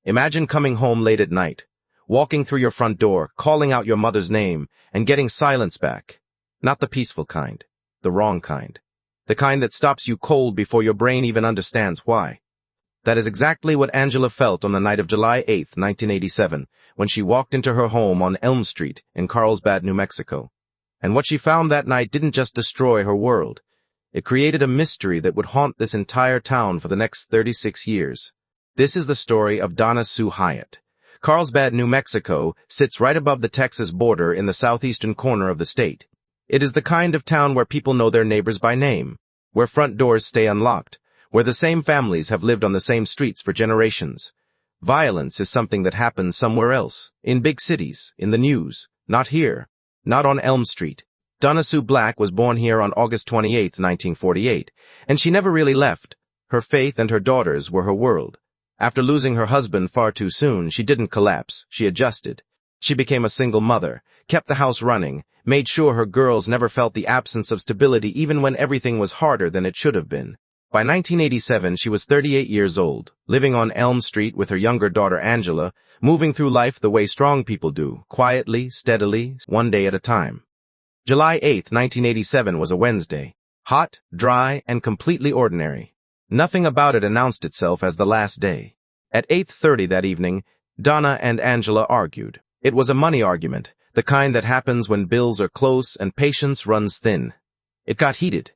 Imagine coming home late at night, walking through your front door, calling out your mother's name, and getting silence back. Not the peaceful kind, the wrong kind. The kind that stops you cold before your brain even understands why. That is exactly what Angela felt on the night of July 8, 1987, when she walked into her home on Elm Street in Carlsbad, New Mexico. And what she found that night didn't just destroy her world. It created a mystery that would haunt this entire town for the next 36 years. This is the story of Donna Sue Hyatt. Carlsbad, New Mexico, sits right above the Texas border in the southeastern corner of the state. It is the kind of town where people know their neighbors by name, where front doors stay unlocked, where the same families have lived on the same streets for generations. Violence is something that happens somewhere else, in big cities, in the news, not here, not on Elm Street. Donna Sue Black was born here on August 28, 1948, and she never really left. Her faith and her daughters were her world. After losing her husband far too soon, she didn't collapse, she adjusted. She became a single mother, kept the house running, made sure her girls never felt the absence of stability even when everything was harder than it should have been. By 1987, she was 38 years old, living on Elm Street with her younger daughter Angela, moving through life the way strong people do, quietly, steadily, one day at a time. July 8, 1987 was a Wednesday. Hot, dry, and completely ordinary. Nothing about it announced itself as the last day. At 8:30 that evening, Donna and Angela argued. It was a money argument, the kind that happens when bills are close and patience runs thin. It got heated.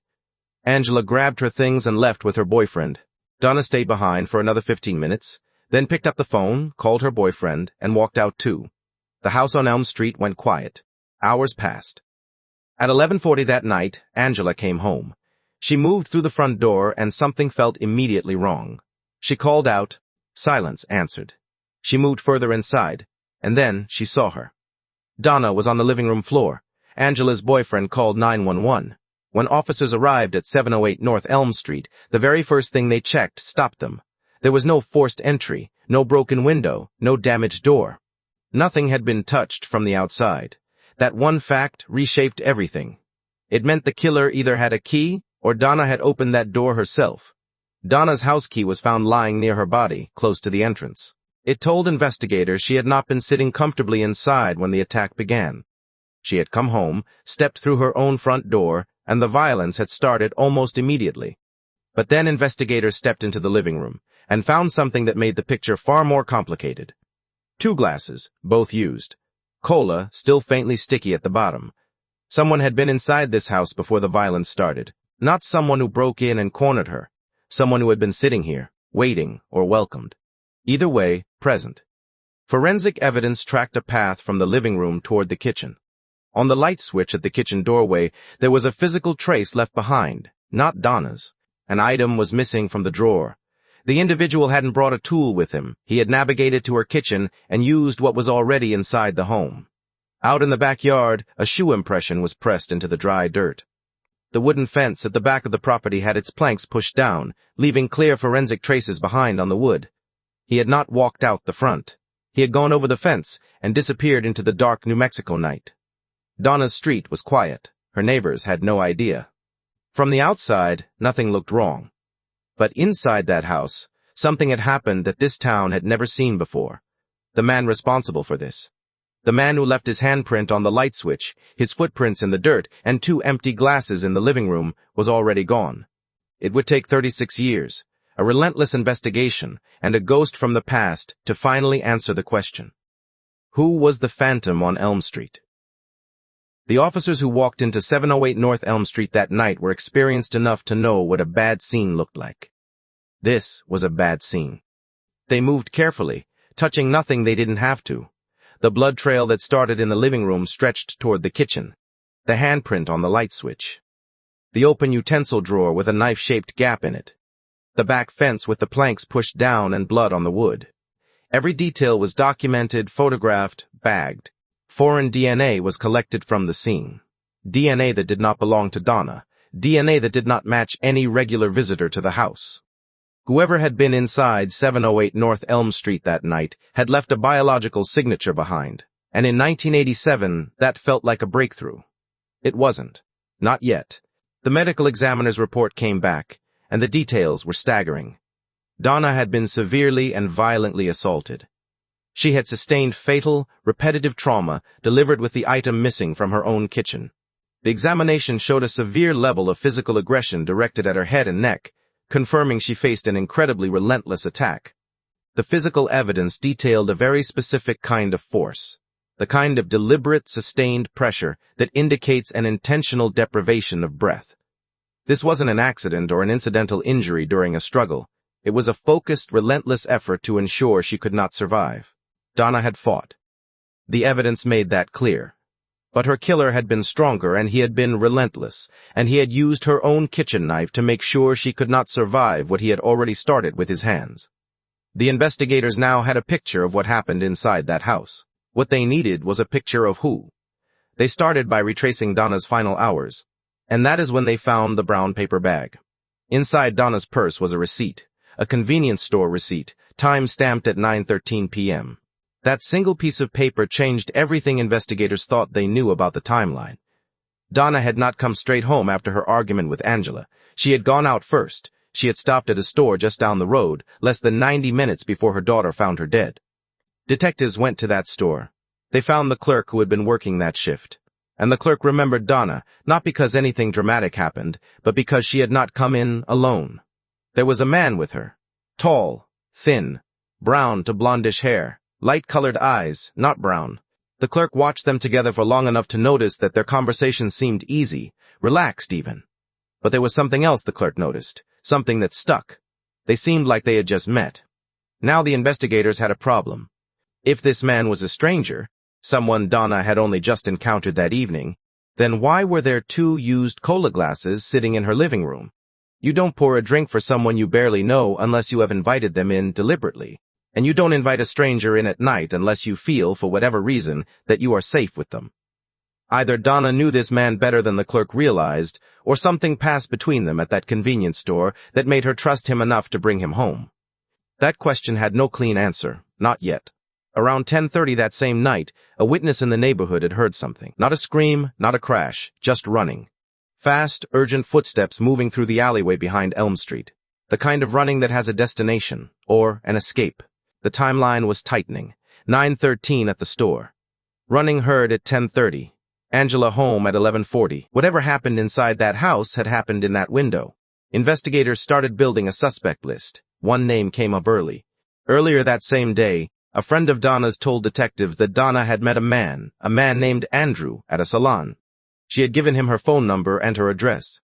Angela grabbed her things and left with her boyfriend. Donna stayed behind for another 15 minutes, then picked up the phone, called her boyfriend, and walked out too. The house on Elm Street went quiet. Hours passed. At 11:40 that night, Angela came home. She moved through the front door and something felt immediately wrong. She called out. Silence answered. She moved further inside, and then she saw her. Donna was on the living room floor. Angela's boyfriend called 911. When officers arrived at 708 North Elm Street, the very first thing they checked stopped them. There was no forced entry, no broken window, no damaged door. Nothing had been touched from the outside. That one fact reshaped everything. It meant the killer either had a key or Donna had opened that door herself. Donna's house key was found lying near her body, close to the entrance. It told investigators she had not been sitting comfortably inside when the attack began. She had come home, stepped through her own front door, and the violence had started almost immediately. But then investigators stepped into the living room and found something that made the picture far more complicated. 2 glasses, both used. Cola, still faintly sticky at the bottom. Someone had been inside this house before the violence started. Not someone who broke in and cornered her. Someone who had been sitting here, waiting, or welcomed. Either way, present. Forensic evidence tracked a path from the living room toward the kitchen. On the light switch at the kitchen doorway, there was a physical trace left behind, not Donna's. An item was missing from the drawer. The individual hadn't brought a tool with him. He had navigated to her kitchen and used what was already inside the home. Out in the backyard, a shoe impression was pressed into the dry dirt. The wooden fence at the back of the property had its planks pushed down, leaving clear forensic traces behind on the wood. He had not walked out the front. He had gone over the fence and disappeared into the dark New Mexico night. Donna's street was quiet. Her neighbors had no idea. From the outside, nothing looked wrong. But inside that house, something had happened that this town had never seen before. The man responsible for this. The man who left his handprint on the light switch, his footprints in the dirt, and 2 empty glasses in the living room was already gone. It would take 36 years, a relentless investigation, and a ghost from the past to finally answer the question. Who was the phantom on Elm Street? The officers who walked into 708 North Elm Street that night were experienced enough to know what a bad scene looked like. This was a bad scene. They moved carefully, touching nothing they didn't have to. The blood trail that started in the living room stretched toward the kitchen. The handprint on the light switch. The open utensil drawer with a knife-shaped gap in it. The back fence with the planks pushed down and blood on the wood. Every detail was documented, photographed, bagged. Foreign DNA was collected from the scene. DNA that did not belong to Donna. DNA that did not match any regular visitor to the house. Whoever had been inside 708 North Elm Street that night had left a biological signature behind, and in 1987, that felt like a breakthrough. It wasn't. Not yet. The medical examiner's report came back, and the details were staggering. Donna had been severely and violently assaulted. She had sustained fatal, repetitive trauma delivered with the item missing from her own kitchen. The examination showed a severe level of physical aggression directed at her head and neck, confirming she faced an incredibly relentless attack. The physical evidence detailed a very specific kind of force, the kind of deliberate, sustained pressure that indicates an intentional deprivation of breath. This wasn't an accident or an incidental injury during a struggle. It was a focused, relentless effort to ensure she could not survive. Donna had fought. The evidence made that clear. But her killer had been stronger, and he had been relentless, and he had used her own kitchen knife to make sure she could not survive what he had already started with his hands. The investigators now had a picture of what happened inside that house. What they needed was a picture of who. They started by retracing Donna's final hours, and that is when they found the brown paper bag. Inside Donna's purse was a receipt, a convenience store receipt, time-stamped at 9:13 p.m. That single piece of paper changed everything investigators thought they knew about the timeline. Donna had not come straight home after her argument with Angela. She had gone out first. She had stopped at a store just down the road, less than 90 minutes before her daughter found her dead. Detectives went to that store. They found the clerk who had been working that shift. And the clerk remembered Donna, not because anything dramatic happened, but because she had not come in alone. There was a man with her. Tall, thin, brown to blondish hair. Light-colored eyes, not brown. The clerk watched them together for long enough to notice that their conversation seemed easy, relaxed even. But there was something else the clerk noticed, something that stuck. They seemed like they had just met. Now the investigators had a problem. If this man was a stranger, someone Donna had only just encountered that evening, then why were there 2 used cola glasses sitting in her living room? You don't pour a drink for someone you barely know unless you have invited them in deliberately. And you don't invite a stranger in at night unless you feel, for whatever reason, that you are safe with them. Either Donna knew this man better than the clerk realized, or something passed between them at that convenience store that made her trust him enough to bring him home. That question had no clean answer, not yet. Around 10:30 that same night, a witness in the neighborhood had heard something. Not a scream, not a crash, just running. Fast, urgent footsteps moving through the alleyway behind Elm Street. The kind of running that has a destination, or an escape. The timeline was tightening. 9:13 at the store. Running heard at 10:30. Angela home at 11:40. Whatever happened inside that house had happened in that window. Investigators started building a suspect list. One name came up early. Earlier that same day, a friend of Donna's told detectives that Donna had met a man named Andrew, at a salon. She had given him her phone number and her address.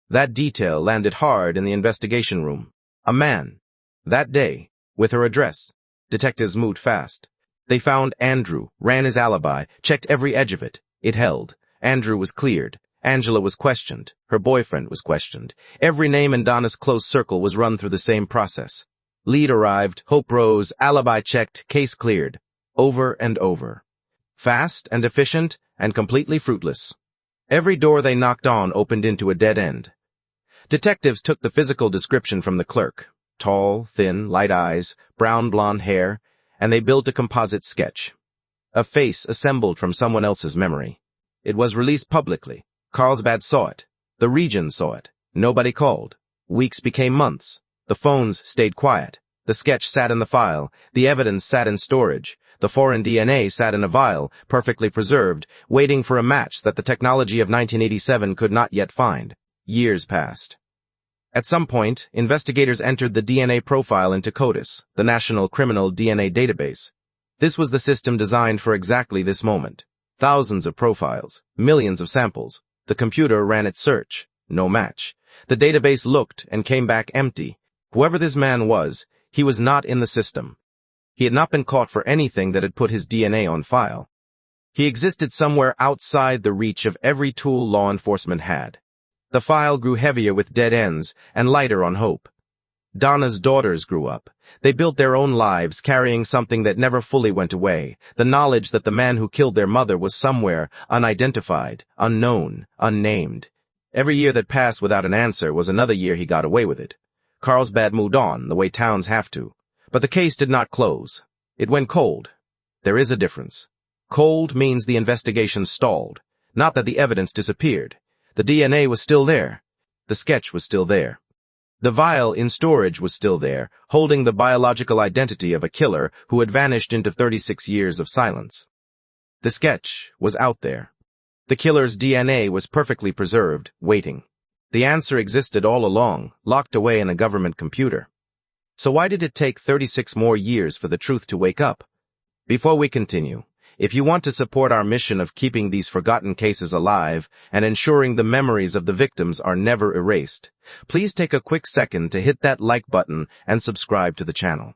That detail landed hard in the investigation room. A man. That day. With her address. Detectives moved fast. They found Andrew, ran his alibi, checked every edge of it. It held. Andrew was cleared. Angela was questioned. Her boyfriend was questioned. Every name in Donna's close circle was run through the same process. Lead arrived, hope rose, alibi checked, case cleared. Over and over. Fast and efficient and completely fruitless. Every door they knocked on opened into a dead end. Detectives took the physical description from the clerk. Tall, thin, light eyes, brown blonde hair, and they built a composite sketch. A face assembled from someone else's memory. It was released publicly. Carlsbad saw it. The region saw it. Nobody called. Weeks became months. The phones stayed quiet. The sketch sat in the file. The evidence sat in storage. The foreign DNA sat in a vial, perfectly preserved, waiting for a match that the technology of 1987 could not yet find. Years passed. At some point, investigators entered the DNA profile into CODIS, the National Criminal DNA Database. This was the system designed for exactly this moment. Thousands of profiles, millions of samples. The computer ran its search. No match. The database looked and came back empty. Whoever this man was, he was not in the system. He had not been caught for anything that had put his DNA on file. He existed somewhere outside the reach of every tool law enforcement had. The file grew heavier with dead ends and lighter on hope. Donna's daughters grew up. They built their own lives, carrying something that never fully went away, the knowledge that the man who killed their mother was somewhere, unidentified, unknown, unnamed. Every year that passed without an answer was another year he got away with it. Carlsbad moved on, the way towns have to. But the case did not close. It went cold. There is a difference. Cold means the investigation stalled, not that the evidence disappeared. The DNA was still there. The sketch was still there. The vial in storage was still there, holding the biological identity of a killer who had vanished into 36 years of silence. The sketch was out there. The killer's DNA was perfectly preserved, waiting. The answer existed all along, locked away in a government computer. So why did it take 36 more years for the truth to wake up? Before we continue, if you want to support our mission of keeping these forgotten cases alive and ensuring the memories of the victims are never erased, please take a quick second to hit that like button and subscribe to the channel.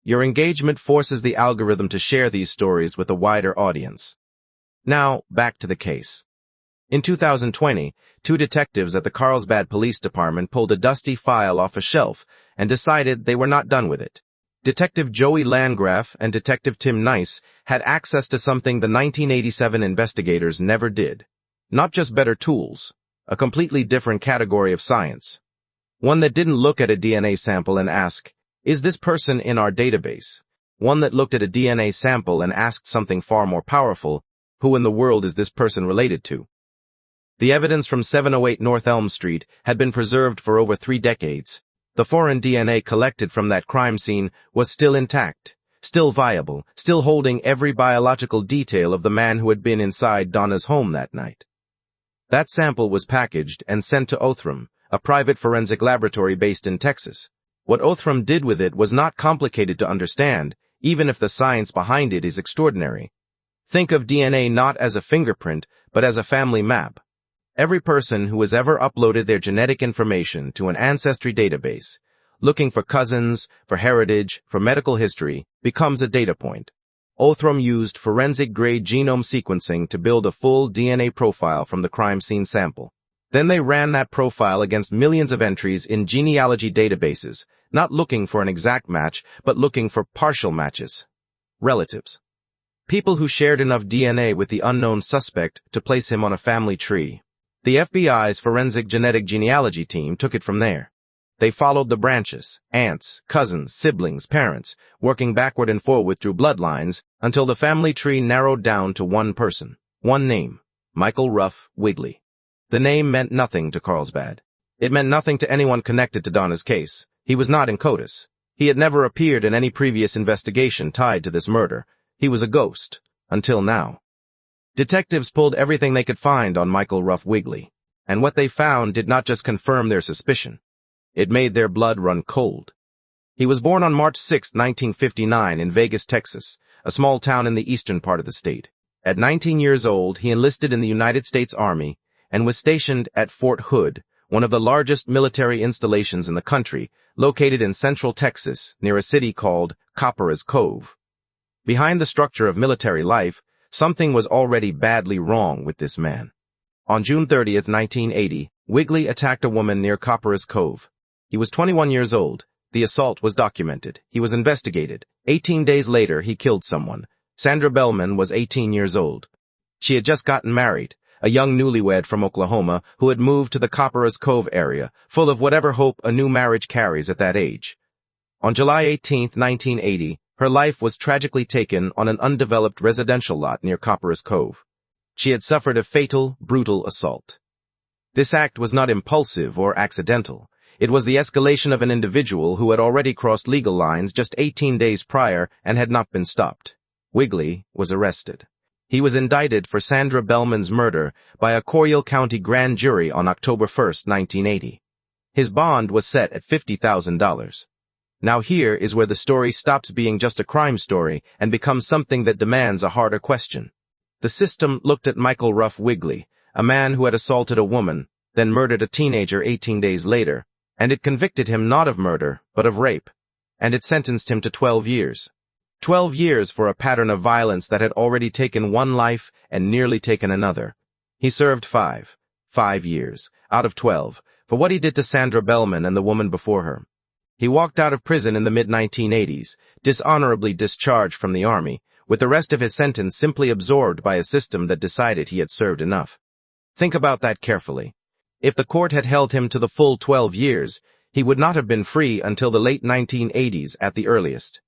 Your engagement forces the algorithm to share these stories with a wider audience. Now, back to the case. In 2020, two detectives at the Carlsbad Police Department pulled a dusty file off a shelf and decided they were not done with it. Detective Joey Landgraf and Detective Tim Nice had access to something the 1987 investigators never did. Not just better tools, a completely different category of science. One that didn't look at a DNA sample and ask, is this person in our database? One that looked at a DNA sample and asked something far more powerful, who in the world is this person related to? The evidence from 708 North Elm Street had been preserved for over 3 decades. The foreign DNA collected from that crime scene was still intact, still viable, still holding every biological detail of the man who had been inside Donna's home that night. That sample was packaged and sent to Othram, a private forensic laboratory based in Texas. What Othram did with it was not complicated to understand, even if the science behind it is extraordinary. Think of DNA not as a fingerprint, but as a family map. Every person who has ever uploaded their genetic information to an ancestry database, looking for cousins, for heritage, for medical history, becomes a data point. Othram used forensic-grade genome sequencing to build a full DNA profile from the crime scene sample. Then they ran that profile against millions of entries in genealogy databases, not looking for an exact match, but looking for partial matches. Relatives. People who shared enough DNA with the unknown suspect to place him on a family tree. The FBI's forensic genetic genealogy team took it from there. They followed the branches, aunts, cousins, siblings, parents, working backward and forward through bloodlines until the family tree narrowed down to one person, one name, Michael Ruff Wigley. The name meant nothing to Carlsbad. It meant nothing to anyone connected to Donna's case. He was not in CODIS. He had never appeared in any previous investigation tied to this murder. He was a ghost, until now. Detectives pulled everything they could find on Michael Ruff Wigley, and what they found did not just confirm their suspicion. It made their blood run cold. He was born on March 6, 1959 in Vegas, Texas, a small town in the eastern part of the state. At 19 years old, he enlisted in the United States Army and was stationed at Fort Hood, one of the largest military installations in the country, located in central Texas near a city called Copperas Cove. Behind the structure of military life, something was already badly wrong with this man. On June 30, 1980, Wigley attacked a woman near Copperas Cove. He was 21 years old. The assault was documented. He was investigated. 18 days later, he killed someone. Sandra Bellman was 18 years old. She had just gotten married, a young newlywed from Oklahoma who had moved to the Copperas Cove area, full of whatever hope a new marriage carries at that age. On July 18, 1980, her life was tragically taken on an undeveloped residential lot near Copperas Cove. She had suffered a fatal, brutal assault. This act was not impulsive or accidental. It was the escalation of an individual who had already crossed legal lines just 18 days prior and had not been stopped. Wigley was arrested. He was indicted for Sandra Bellman's murder by a Coryell County grand jury on October 1, 1980. His bond was set at $50,000. Now here is where the story stops being just a crime story and becomes something that demands a harder question. The system looked at Michael Ruff Wigley, a man who had assaulted a woman, then murdered a teenager 18 days later, and it convicted him not of murder, but of rape, and it sentenced him to 12 years. 12 years for a pattern of violence that had already taken one life and nearly taken another. He served 5 years, out of 12, for what he did to Sandra Bellman and the woman before her. He walked out of prison in the mid-1980s, dishonorably discharged from the Army, with the rest of his sentence simply absorbed by a system that decided he had served enough. Think about that carefully. If the court had held him to the full 12 years, he would not have been free until the late 1980s at the earliest.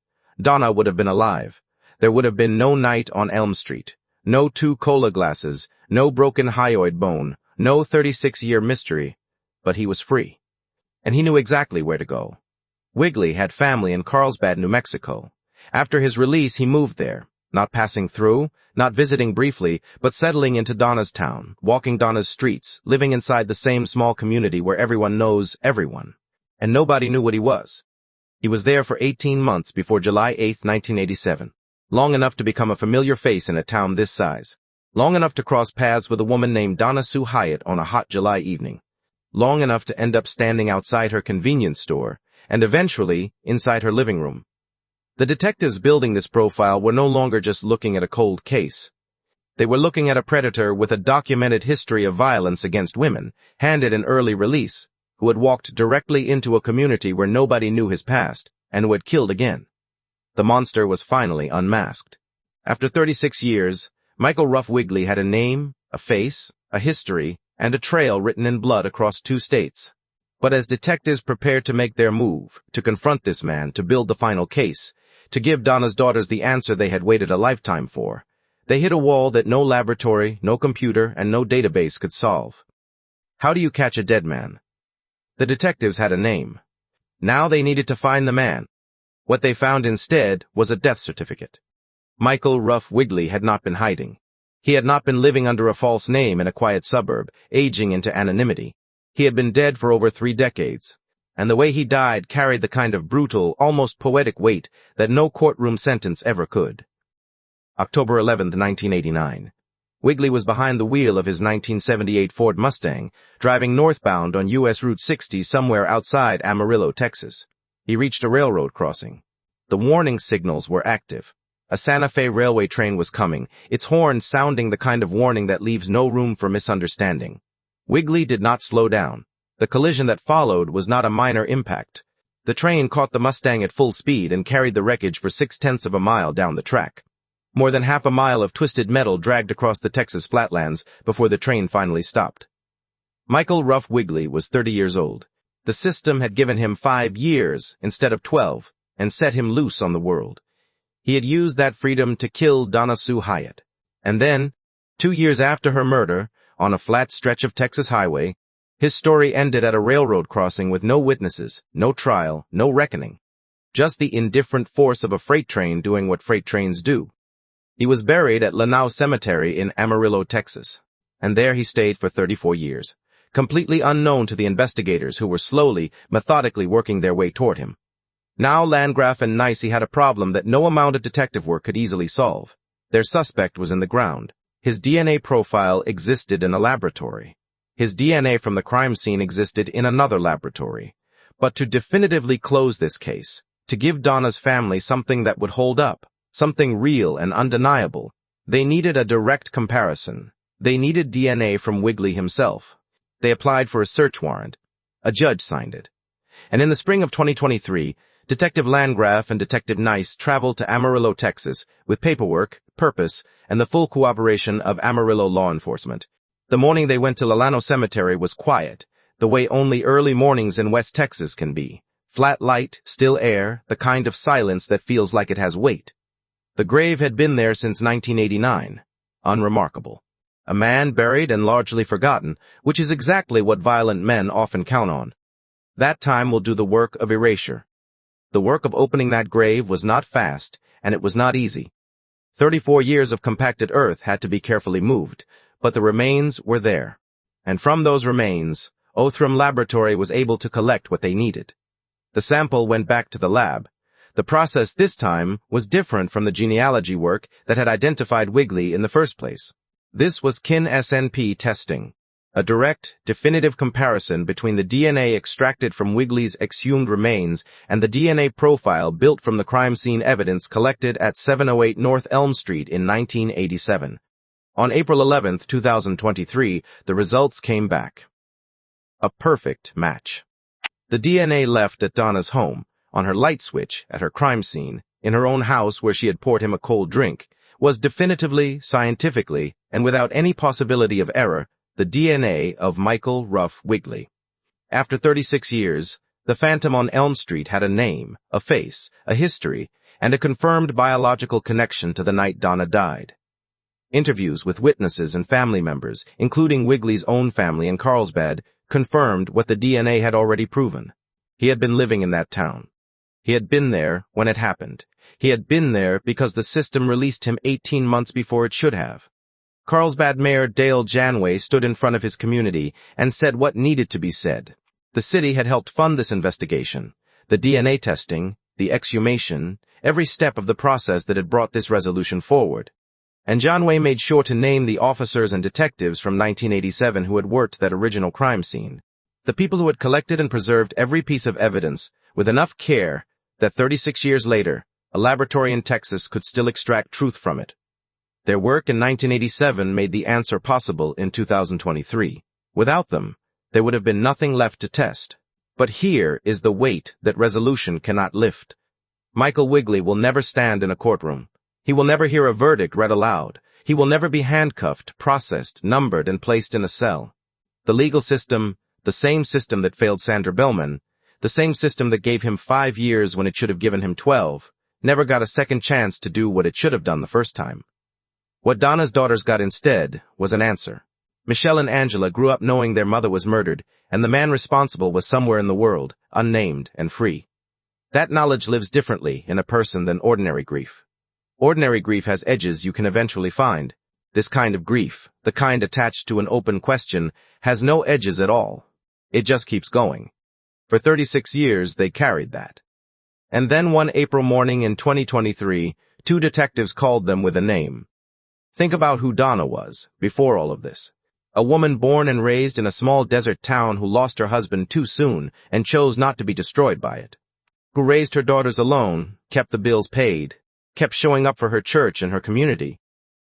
Donna would have been alive. There would have been no night on Elm Street, no 2 cola glasses, no broken hyoid bone, no 36-year mystery, but he was free. and he knew exactly where to go. Wiggly had family in Carlsbad, New Mexico. After his release, he moved there, not passing through, not visiting briefly, but settling into Donna's town, walking Donna's streets, living inside the same small community where everyone knows everyone. And nobody knew what he was. He was there for 18 months before July 8, 1987. Long enough to become a familiar face in a town this size. Long enough to cross paths with a woman named Donna Sue Hyatt on a hot July evening. Long enough to end up standing outside her convenience store, and eventually inside her living room. The detectives building this profile were no longer just looking at a cold case. They were looking at a predator with a documented history of violence against women, handed an early release, who had walked directly into a community where nobody knew his past, and who had killed again. The monster was finally unmasked. After 36 years, Michael Ruff Wiggly had a name, a face, a history, and a trail written in blood across 2 states. But as detectives prepared to make their move, to confront this man, to build the final case, to give Donna's daughters the answer they had waited a lifetime for, they hit a wall that no laboratory, no computer, and no database could solve. How do you catch a dead man? The detectives had a name. Now they needed to find the man. What they found instead was a death certificate. Michael Ruff Wiggly had not been hiding. He had not been living under a false name in a quiet suburb, aging into anonymity. He had been dead for over 3 decades, and the way he died carried the kind of brutal, almost poetic weight that no courtroom sentence ever could. October 11, 1989. Wiggly was behind the wheel of his 1978 Ford Mustang, driving northbound on U.S. Route 60 somewhere outside Amarillo, Texas. He reached a railroad crossing. The warning signals were active. A Santa Fe railway train was coming, its horn sounding the kind of warning that leaves no room for misunderstanding. Wiggly did not slow down. The collision that followed was not a minor impact. The train caught the Mustang at full speed and carried the wreckage for 6/10 of a mile down the track. More than half a mile of twisted metal dragged across the Texas flatlands before the train finally stopped. Michael Ruff Wiggly was 30 years old. The system had given him 5 years instead of 12 and set him loose on the world. He had used that freedom to kill Donna Sue Hyatt. And then, 2 years after her murder, on a flat stretch of Texas highway, his story ended at a railroad crossing with no witnesses, no trial, no reckoning. Just the indifferent force of a freight train doing what freight trains do. He was buried at Lanao Cemetery in Amarillo, Texas. And there he stayed for 34 years, completely unknown to the investigators who were slowly, methodically working their way toward him. Now Landgraf and Nicey had a problem that no amount of detective work could easily solve. Their suspect was in the ground. His DNA profile existed in a laboratory. His DNA from the crime scene existed in another laboratory. But to definitively close this case, to give Donna's family something that would hold up, something real and undeniable, they needed a direct comparison. They needed DNA from Wiggly himself. They applied for a search warrant. A judge signed it. And in the spring of 2023, Detective Landgraf and Detective Nice traveled to Amarillo, Texas, with paperwork, purpose, and the full cooperation of Amarillo law enforcement. The morning they went to Lanao Cemetery was quiet, the way only early mornings in West Texas can be. Flat light, still air, the kind of silence that feels like it has weight. The grave had been there since 1989. Unremarkable. A man buried and largely forgotten, which is exactly what violent men often count on. That time will do the work of erasure. The work of opening that grave was not fast, and it was not easy. 34 years of compacted earth had to be carefully moved, but the remains were there. And from those remains, Othram Laboratory was able to collect what they needed. The sample went back to the lab. The process this time was different from the genealogy work that had identified Wiggly in the first place. This was kin SNP testing, a direct, definitive comparison between the DNA extracted from Wiggly's exhumed remains and the DNA profile built from the crime scene evidence collected at 708 North Elm Street in 1987. On April 11, 2023, the results came back. A perfect match. The DNA left at Donna's home, on her light switch at her crime scene, in her own house where she had poured him a cold drink, was definitively, scientifically, and without any possibility of error, the DNA of Michael Ruff Wiggly. After 36 years, the phantom on Elm Street had a name, a face, a history, and a confirmed biological connection to the night Donna died. Interviews with witnesses and family members, including Wiggly's own family in Carlsbad, confirmed what the DNA had already proven. He had been living in that town. He had been there when it happened. He had been there because the system released him 18 months before it should have. Carlsbad Mayor Dale Janway stood in front of his community and said what needed to be said. The city had helped fund this investigation, the DNA testing, the exhumation, every step of the process that had brought this resolution forward. And Janway made sure to name the officers and detectives from 1987 who had worked that original crime scene. The people who had collected and preserved every piece of evidence with enough care that 36 years later, a laboratory in Texas could still extract truth from it. Their work in 1987 made the answer possible in 2023. Without them, there would have been nothing left to test. But here is the weight that resolution cannot lift. Michael Wigley will never stand in a courtroom. He will never hear a verdict read aloud. He will never be handcuffed, processed, numbered, and placed in a cell. The legal system, the same system that failed Sandra Bellman, the same system that gave him 5 years when it should have given him 12, never got a second chance to do what it should have done the first time. What Donna's daughters got instead was an answer. Michelle and Angela grew up knowing their mother was murdered, and the man responsible was somewhere in the world, unnamed and free. That knowledge lives differently in a person than ordinary grief. Ordinary grief has edges you can eventually find. This kind of grief, the kind attached to an open question, has no edges at all. It just keeps going. For 36 years, they carried that. And then one April morning in 2023, 2 detectives called them with a name. Think about who Donna was, before all of this. A woman born and raised in a small desert town who lost her husband too soon and chose not to be destroyed by it. Who raised her daughters alone, kept the bills paid, kept showing up for her church and her community,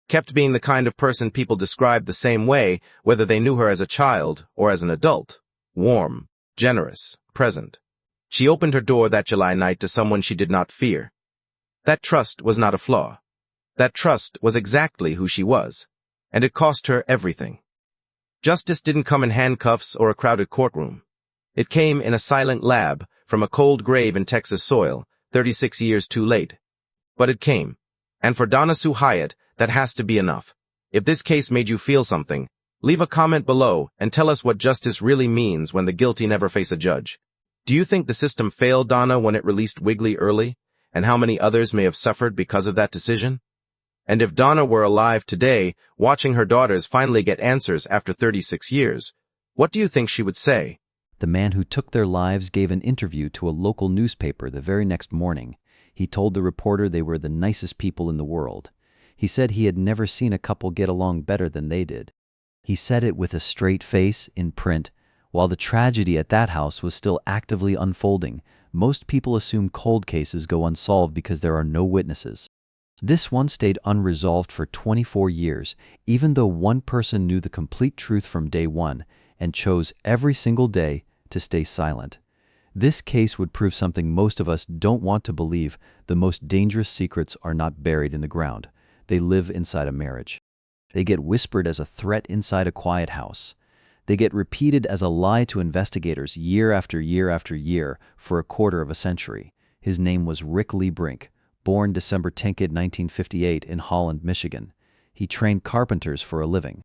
kept being the kind of person people described the same way whether they knew her as a child or as an adult. Warm, generous, present. She opened her door that July night to someone she did not fear. That trust was not a flaw. That trust was exactly who she was, and it cost her everything. Justice didn't come in handcuffs or a crowded courtroom. It came in a silent lab from a cold grave in Texas soil, 36 years too late. But it came. And for Donna Sue Hyatt, that has to be enough. If this case made you feel something, leave a comment below and tell us what justice really means when the guilty never face a judge. Do you think the system failed Donna when it released Wigley early, and how many others may have suffered because of that decision? And if Donna were alive today, watching her daughters finally get answers after 36 years, what do you think she would say? The man who took their lives gave an interview to a local newspaper the very next morning. He told the reporter they were the nicest people in the world. He said he had never seen a couple get along better than they did. He said it with a straight face, in print. While the tragedy at that house was still actively unfolding, most people assume cold cases go unsolved because there are no witnesses. This one stayed unresolved for 24 years, even though one person knew the complete truth from day one and chose every single day to stay silent. This case would prove something most of us don't want to believe: the most dangerous secrets are not buried in the ground. They live inside a marriage. They get whispered as a threat inside a quiet house. They get repeated as a lie to investigators year after year after year for a quarter of a century. His name was Rick Lee Brink, born December 10, 1958 in Holland, Michigan. He trained carpenters for a living.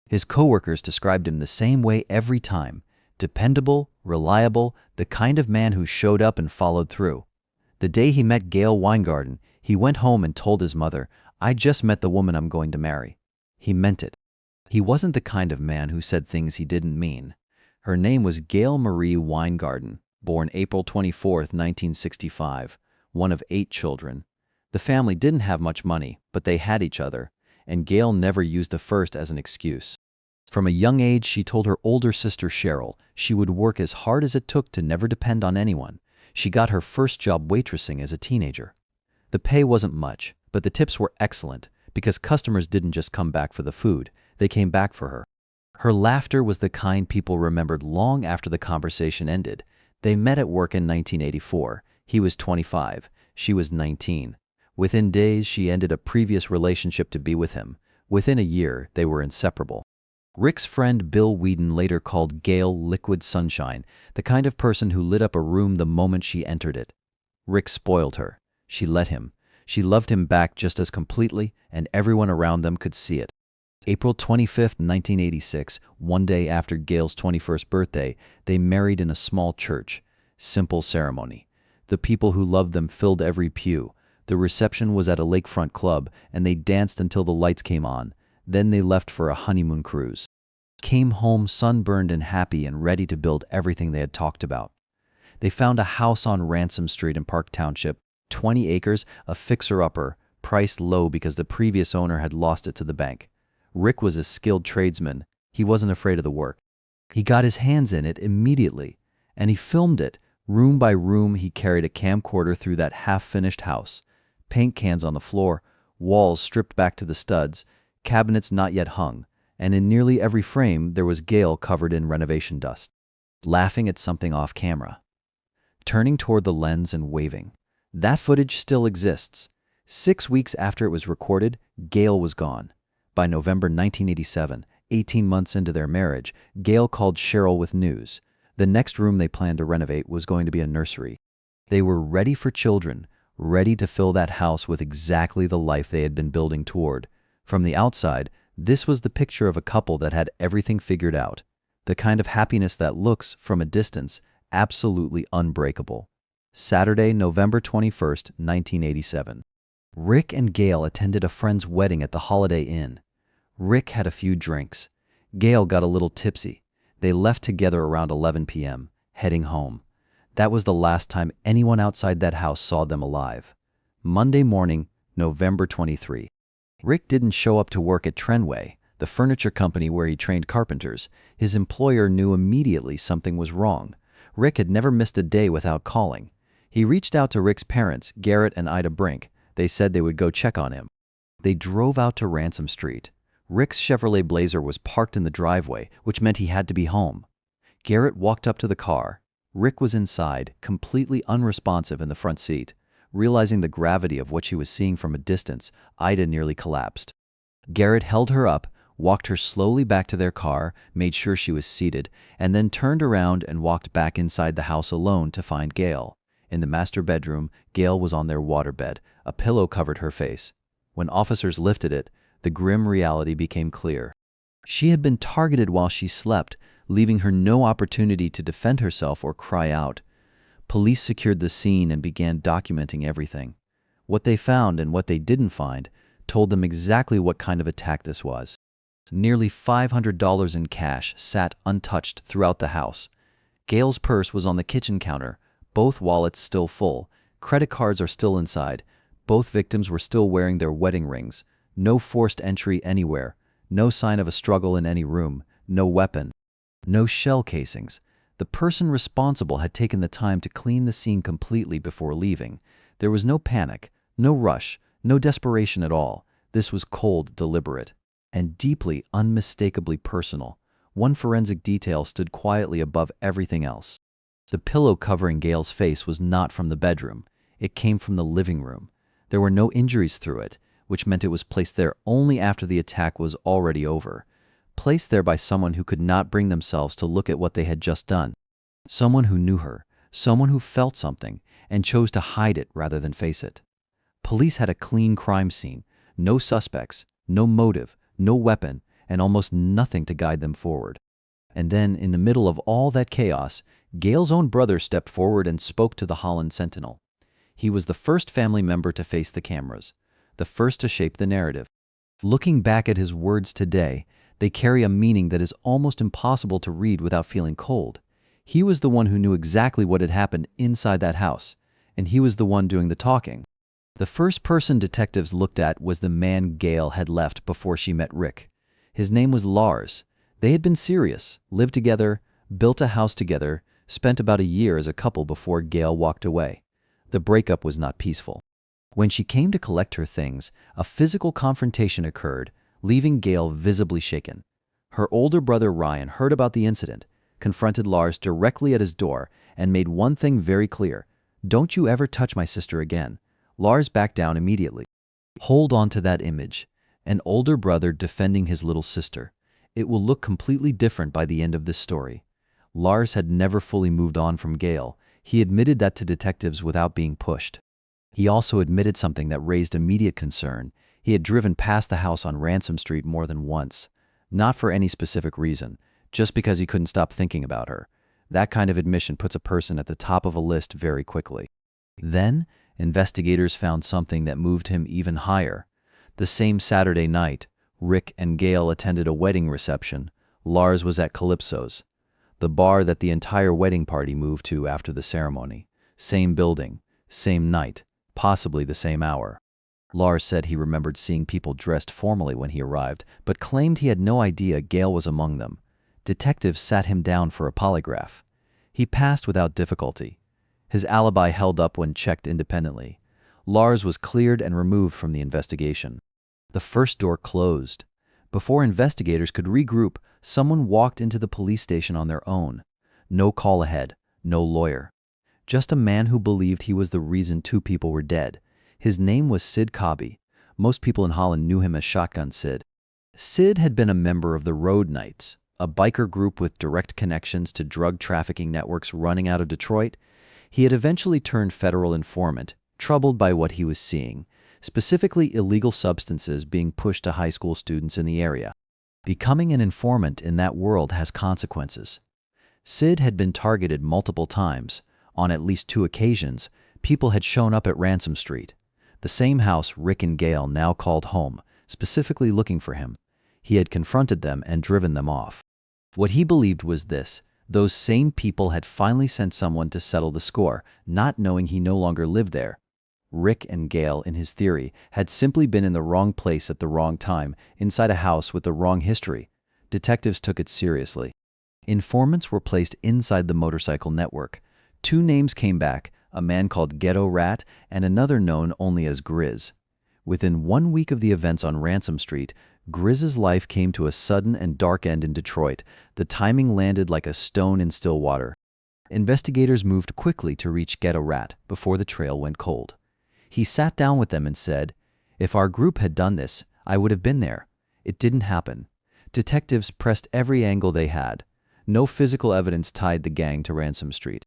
His coworkers described him the same way every time: dependable, reliable, the kind of man who showed up and followed through. The day he met Gail Weingarten, he went home and told his mother, "I just met the woman I'm going to marry." He meant it. He wasn't the kind of man who said things he didn't mean. Her name was Gail Marie Weingarten, born April 24, 1965, one of 8 children. The family didn't have much money, but they had each other, and Gail never used the first as an excuse. From a young age, she told her older sister Cheryl she would work as hard as it took to never depend on anyone. She got her first job waitressing as a teenager. The pay wasn't much, but the tips were excellent because customers didn't just come back for the food, they came back for her. Her laughter was the kind people remembered long after the conversation ended. They met at work in 1984. He was 25, she was 19. Within days, she ended a previous relationship to be with him. Within a year, they were inseparable. Rick's friend Bill Whedon later called Gail liquid sunshine, the kind of person who lit up a room the moment she entered it. Rick spoiled her. She let him. She loved him back just as completely, and everyone around them could see it. April 25th, 1986, one day after Gail's 21st birthday, they married in a small church. Simple ceremony. The people who loved them filled every pew. The reception was at a lakefront club, and they danced until the lights came on. Then they left for a honeymoon cruise. Came home sunburned and happy and ready to build everything they had talked about. They found a house on Ransom Street in Park Township, 20 acres, a fixer-upper, priced low because the previous owner had lost it to the bank. Rick was a skilled tradesman. He wasn't afraid of the work. He got his hands in it immediately, and he filmed it. Room by room, he carried a camcorder through that half-finished house. Paint cans on the floor, walls stripped back to the studs, cabinets not yet hung, and in nearly every frame there was Gail covered in renovation dust, laughing at something off camera, turning toward the lens and waving. That footage still exists. 6 weeks after it was recorded, Gail was gone. By November 1987, 18 months into their marriage, Gail called Cheryl with news. The next room they planned to renovate was going to be a nursery. They were ready for children, ready to fill that house with exactly the life they had been building toward. From the outside, this was the picture of a couple that had everything figured out. The kind of happiness that looks, from a distance, absolutely unbreakable. Saturday, November 21st, 1987. Rick and Gail attended a friend's wedding at the Holiday Inn. Rick had a few drinks. Gail got a little tipsy. They left together around 11 p.m., heading home. That was the last time anyone outside that house saw them alive. Monday morning, November 23. Rick didn't show up to work at Trenway, the furniture company where he trained carpenters. His employer knew immediately something was wrong. Rick had never missed a day without calling. He reached out to Rick's parents, Garrett and Ida Brink. They said they would go check on him. They drove out to Ransom Street. Rick's Chevrolet Blazer was parked in the driveway, which meant he had to be home. Garrett walked up to the car. Rick was inside, completely unresponsive in the front seat. Realizing the gravity of what she was seeing from a distance, Ida nearly collapsed. Garrett held her up, walked her slowly back to their car, made sure she was seated, and then turned around and walked back inside the house alone to find Gail. In the master bedroom, Gail was on their waterbed. A pillow covered her face. When officers lifted it, the grim reality became clear. She had been targeted while she slept, leaving her no opportunity to defend herself or cry out. Police secured the scene and began documenting everything. What they found and what they didn't find told them exactly what kind of attack this was. Nearly $500 in cash sat untouched throughout the house. Gail's purse was on the kitchen counter, both wallets still full, credit cards are still inside, both victims were still wearing their wedding rings. No forced entry anywhere, no sign of a struggle in any room, no weapon, no shell casings. The person responsible had taken the time to clean the scene completely before leaving. There was no panic, no rush, no desperation at all. This was cold, deliberate, and deeply, unmistakably personal. One forensic detail stood quietly above everything else. The pillow covering Gail's face was not from the bedroom. It came from the living room. There were no injuries through it, which meant it was placed there only after the attack was already over. Placed there by someone who could not bring themselves to look at what they had just done. Someone who knew her, someone who felt something, and chose to hide it rather than face it. Police had a clean crime scene, no suspects, no motive, no weapon, and almost nothing to guide them forward. And then, in the middle of all that chaos, Gail's own brother stepped forward and spoke to the Holland Sentinel. He was the first family member to face the cameras, the first to shape the narrative. Looking back at his words today, they carry a meaning that is almost impossible to read without feeling cold. He was the one who knew exactly what had happened inside that house, and he was the one doing the talking. The first person detectives looked at was the man Gail had left before she met Rick. His name was Lars. They had been serious, lived together, built a house together, spent about a year as a couple before Gail walked away. The breakup was not peaceful. When she came to collect her things, a physical confrontation occurred, leaving Gail visibly shaken. Her older brother Ryan heard about the incident, confronted Lars directly at his door, and made one thing very clear: "Don't you ever touch my sister again." Lars backed down immediately. Hold on to that image. An older brother defending his little sister. It will look completely different by the end of this story. Lars had never fully moved on from Gail. He admitted that to detectives without being pushed. He also admitted something that raised immediate concern. He had driven past the house on Ransom Street more than once, not for any specific reason, just because he couldn't stop thinking about her. That kind of admission puts a person at the top of a list very quickly. Then, investigators found something that moved him even higher. The same Saturday night, Rick and Gail attended a wedding reception. Lars was at Calypso's, the bar that the entire wedding party moved to after the ceremony. Same building, same night, possibly the same hour. Lars said he remembered seeing people dressed formally when he arrived, but claimed he had no idea Gail was among them. Detectives sat him down for a polygraph. He passed without difficulty. His alibi held up when checked independently. Lars was cleared and removed from the investigation. The first door closed. Before investigators could regroup, someone walked into the police station on their own. No call ahead, no lawyer. Just a man who believed he was the reason 2 people were dead. His name was Sid Cobby. Most people in Holland knew him as Shotgun Sid. Sid had been a member of the Road Knights, a biker group with direct connections to drug trafficking networks running out of Detroit. He had eventually turned federal informant, troubled by what he was seeing, specifically illegal substances being pushed to high school students in the area. Becoming an informant in that world has consequences. Sid had been targeted multiple times. On at least 2 occasions, people had shown up at Ransom Street, the same house Rick and Gail now called home, specifically looking for him. He had confronted them and driven them off. What he believed was this: those same people had finally sent someone to settle the score, not knowing he no longer lived there. Rick and Gail, in his theory, had simply been in the wrong place at the wrong time, inside a house with the wrong history. Detectives took it seriously. Informants were placed inside the motorcycle network. 2 names came back, a man called Ghetto Rat and another known only as Grizz. Within 1 week of the events on Ransom Street, Grizz's life came to a sudden and dark end in Detroit. The timing landed like a stone in still water. Investigators moved quickly to reach Ghetto Rat before the trail went cold. He sat down with them and said, "If our group had done this, I would have been there. It didn't happen." Detectives pressed every angle they had. No physical evidence tied the gang to Ransom Street.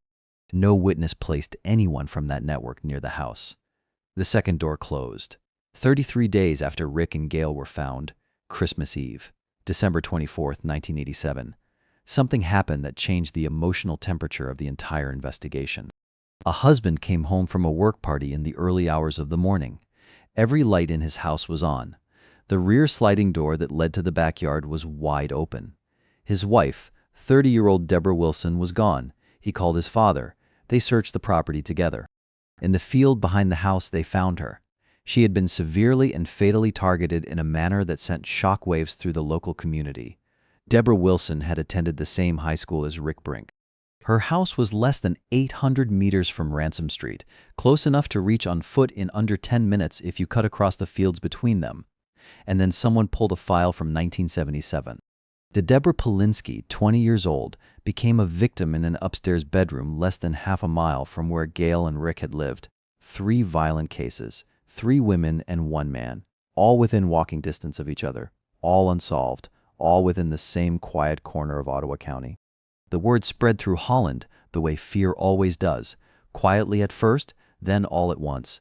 No witness placed anyone from that network near the house. The second door closed. 33 days after Rick and Gail were found, Christmas Eve, December 24th, 1987, something happened that changed the emotional temperature of the entire investigation. A husband came home from a work party in the early hours of the morning. Every light in his house was on. The rear sliding door that led to the backyard was wide open. His wife, 30-year-old Deborah Wilson, was gone. He called his father. They searched the property together. In the field behind the house, they found her. She had been severely and fatally targeted in a manner that sent shockwaves through the local community. Deborah Wilson had attended the same high school as Rick Brink. Her house was less than 800 meters from Ransom Street, close enough to reach on foot in under 10 minutes if you cut across the fields between them. And then someone pulled a file from 1977. Deborah Polinsky, 20 years old, became a victim in an upstairs bedroom less than half a mile from where Gail and Rick had lived. 3 violent cases, 3 women and 1 man, all within walking distance of each other, all unsolved, all within the same quiet corner of Ottawa County. The word spread through Holland the way fear always does, quietly at first, then all at once.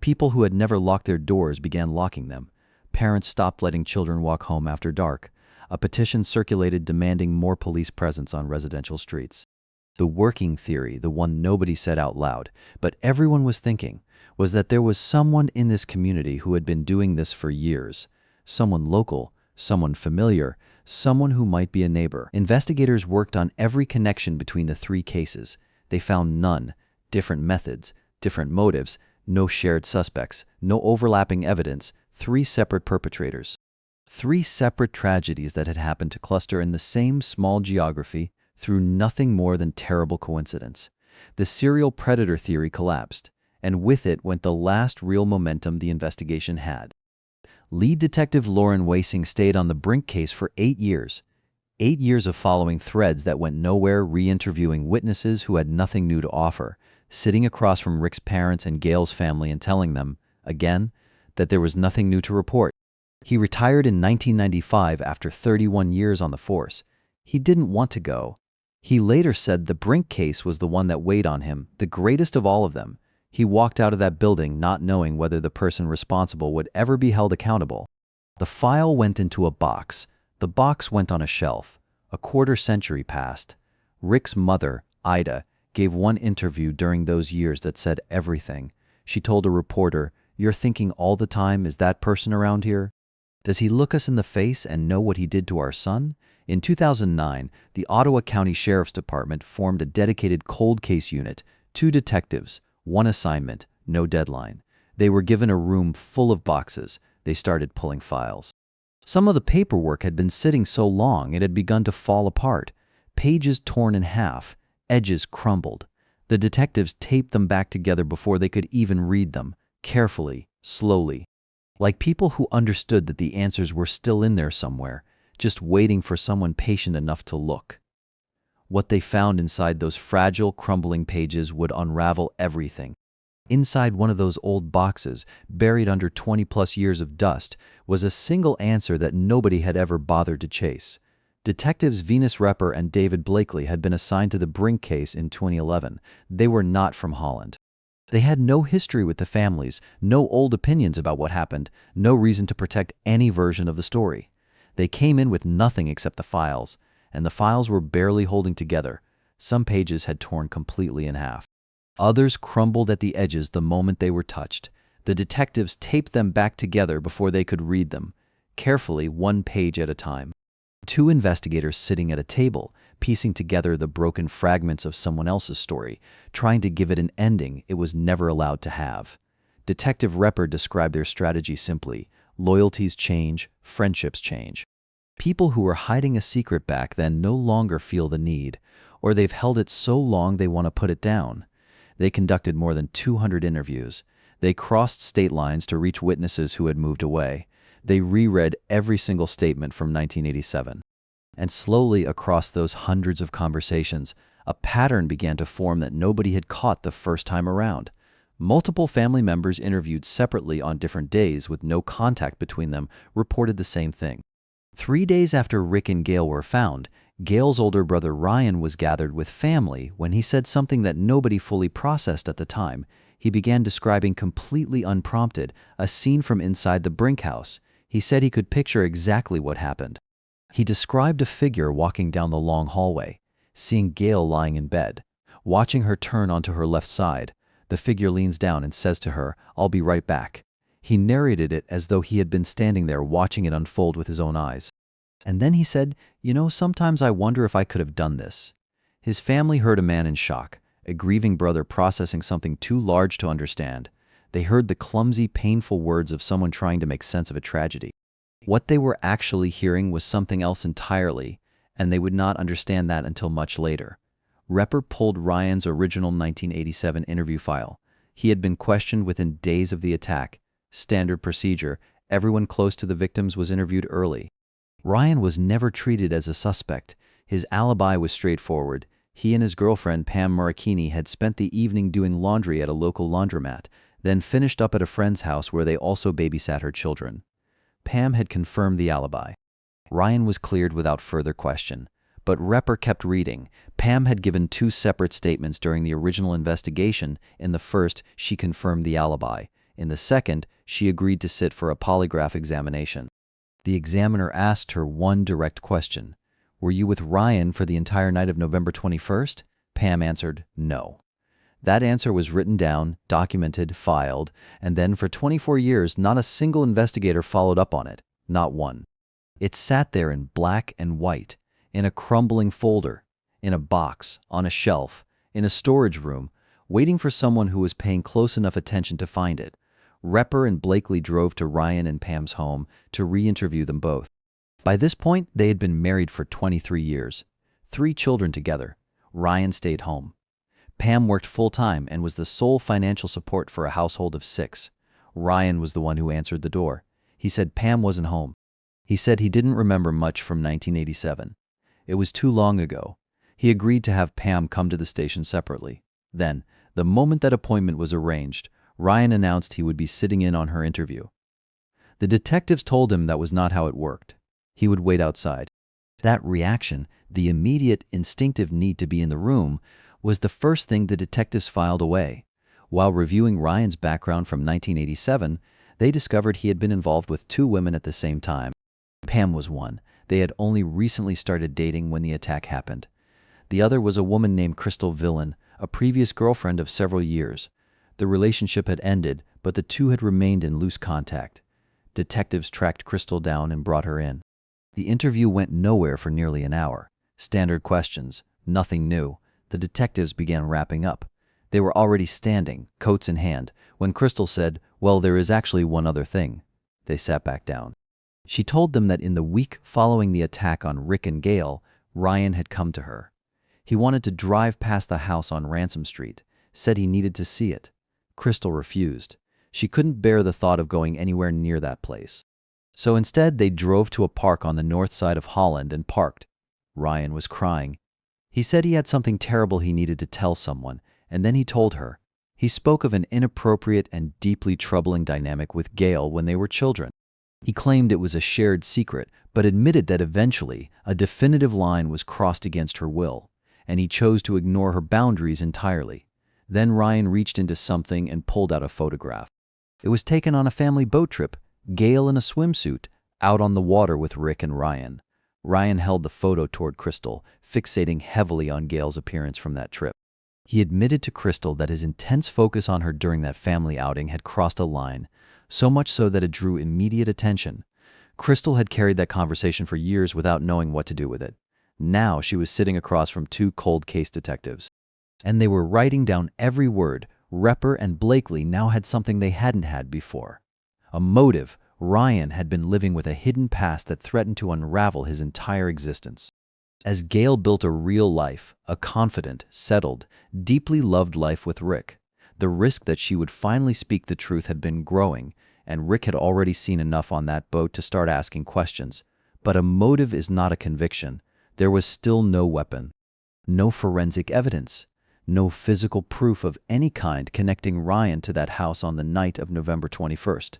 People who had never locked their doors began locking them. Parents stopped letting children walk home after dark. A petition circulated demanding more police presence on residential streets. The working theory, the one nobody said out loud, but everyone was thinking, was that there was someone in this community who had been doing this for years. Someone local, someone familiar, someone who might be a neighbor. Investigators worked on every connection between the 3 cases. They found none. Different methods, different motives, no shared suspects, no overlapping evidence, 3 separate perpetrators. 3 separate tragedies that had happened to cluster in the same small geography through nothing more than terrible coincidence. The serial predator theory collapsed, and with it went the last real momentum the investigation had. Lead detective Lauren Wasing stayed on the Brink case for 8 years. 8 years of following threads that went nowhere, re-interviewing witnesses who had nothing new to offer, sitting across from Rick's parents and Gail's family and telling them, again, that there was nothing new to report. He retired in 1995 after 31 years on the force. He didn't want to go. He later said the Brink case was the one that weighed on him, the greatest of all of them. He walked out of that building not knowing whether the person responsible would ever be held accountable. The file went into a box. The box went on a shelf. A quarter-century passed. Rick's mother, Ida, gave one interview during those years that said everything. She told a reporter, "You're thinking all the time, is that person around here? Does he look us in the face and know what he did to our son?" In 2009, the Ottawa County Sheriff's Department formed a dedicated cold case unit, 2 detectives, 1 assignment, no deadline. They were given a room full of boxes. They started pulling files. Some of the paperwork had been sitting so long it had begun to fall apart. Pages torn in half, edges crumbled. The detectives taped them back together before they could even read them, carefully, slowly, like people who understood that the answers were still in there somewhere, just waiting for someone patient enough to look. What they found inside those fragile, crumbling pages would unravel everything. Inside one of those old boxes, buried under 20-plus years of dust, was a single answer that nobody had ever bothered to chase. Detectives Venus Repper and David Blakely had been assigned to the Brink case in 2011. They were not from Holland. They had no history with the families, no old opinions about what happened, no reason to protect any version of the story. They came in with nothing except the files, and the files were barely holding together. Some pages had torn completely in half. Others crumbled at the edges the moment they were touched. The detectives taped them back together before they could read them, carefully, 1 page at a time. 2 investigators sitting at a table, piecing together the broken fragments of someone else's story, trying to give it an ending it was never allowed to have. Detective Repper described their strategy simply: loyalties change, friendships change. People who were hiding a secret back then no longer feel the need, or they've held it so long they want to put it down. They conducted more than 200 interviews. They crossed state lines to reach witnesses who had moved away. They reread every single statement from 1987. And slowly across those hundreds of conversations, a pattern began to form that nobody had caught the first time around. Multiple family members interviewed separately on different days with no contact between them reported the same thing. 3 days after Rick and Gail were found, Gail's older brother Ryan was gathered with family when he said something that nobody fully processed at the time. He began describing completely unprompted a scene from inside the Brink house. He said he could picture exactly what happened. He described a figure walking down the long hallway, seeing Gail lying in bed, watching her turn onto her left side. The figure leans down and says to her, "I'll be right back." He narrated it as though he had been standing there watching it unfold with his own eyes. And then he said, "Sometimes I wonder if I could have done this." His family heard a man in shock, a grieving brother processing something too large to understand. They heard the clumsy, painful words of someone trying to make sense of a tragedy. What they were actually hearing was something else entirely, and they would not understand that until much later. Repper pulled Ryan's original 1987 interview file. He had been questioned within days of the attack. Standard procedure, everyone close to the victims was interviewed early. Ryan was never treated as a suspect. His alibi was straightforward. He and his girlfriend, Pam Marachini, had spent the evening doing laundry at a local laundromat, then finished up at a friend's house where they also babysat her children. Pam had confirmed the alibi. Ryan was cleared without further question. But Repper kept reading. Pam had given 2 separate statements during the original investigation. In the first, she confirmed the alibi. In the second, she agreed to sit for a polygraph examination. The examiner asked her one direct question: "Were you with Ryan for the entire night of November 21st? Pam answered, "No." That answer was written down, documented, filed, and then for 24 years, not a single investigator followed up on it. Not one. It sat there in black and white, in a crumbling folder, in a box, on a shelf, in a storage room, waiting for someone who was paying close enough attention to find it. Repper and Blakely drove to Ryan and Pam's home to re-interview them both. By this point, they had been married for 23 years. 3 children together. Ryan stayed home. Pam worked full-time and was the sole financial support for a household of 6. Ryan was the one who answered the door. He said Pam wasn't home. He said he didn't remember much from 1987. It was too long ago. He agreed to have Pam come to the station separately. Then, the moment that appointment was arranged, Ryan announced he would be sitting in on her interview. The detectives told him that was not how it worked. He would wait outside. That reaction, the immediate, instinctive need to be in the room, was the first thing the detectives filed away. While reviewing Ryan's background from 1987, they discovered he had been involved with 2 women at the same time. Pam was one. They had only recently started dating when the attack happened. The other was a woman named Crystal Villain, a previous girlfriend of several years. The relationship had ended, but the two had remained in loose contact. Detectives tracked Crystal down and brought her in. The interview went nowhere for nearly an hour. Standard questions, nothing new. The detectives began wrapping up. They were already standing, coats in hand, when Crystal said, "Well, there is actually one other thing." They sat back down. She told them that in the week following the attack on Rick and Gail, Ryan had come to her. He wanted to drive past the house on Ransom Street, said he needed to see it. Crystal refused. She couldn't bear the thought of going anywhere near that place. So instead, they drove to a park on the north side of Holland and parked. Ryan was crying. He said he had something terrible he needed to tell someone, and then he told her. He spoke of an inappropriate and deeply troubling dynamic with Gail when they were children. He claimed it was a shared secret, but admitted that eventually a definitive line was crossed against her will, and he chose to ignore her boundaries entirely. Then Ryan reached into something and pulled out a photograph. It was taken on a family boat trip, Gail in a swimsuit, out on the water with Rick and Ryan. Ryan held the photo toward Crystal, fixating heavily on Gail's appearance from that trip. He admitted to Crystal that his intense focus on her during that family outing had crossed a line, so much so that it drew immediate attention. Crystal had carried that conversation for years without knowing what to do with it. Now she was sitting across from 2 cold case detectives. And they were writing down every word. Repper and Blakely now had something they hadn't had before. A motive. Ryan had been living with a hidden past that threatened to unravel his entire existence. As Gail built a real life, a confident, settled, deeply loved life with Rick, the risk that she would finally speak the truth had been growing, and Rick had already seen enough on that boat to start asking questions. But a motive is not a conviction. There was still no weapon, no forensic evidence, no physical proof of any kind connecting Ryan to that house on the night of November 21st.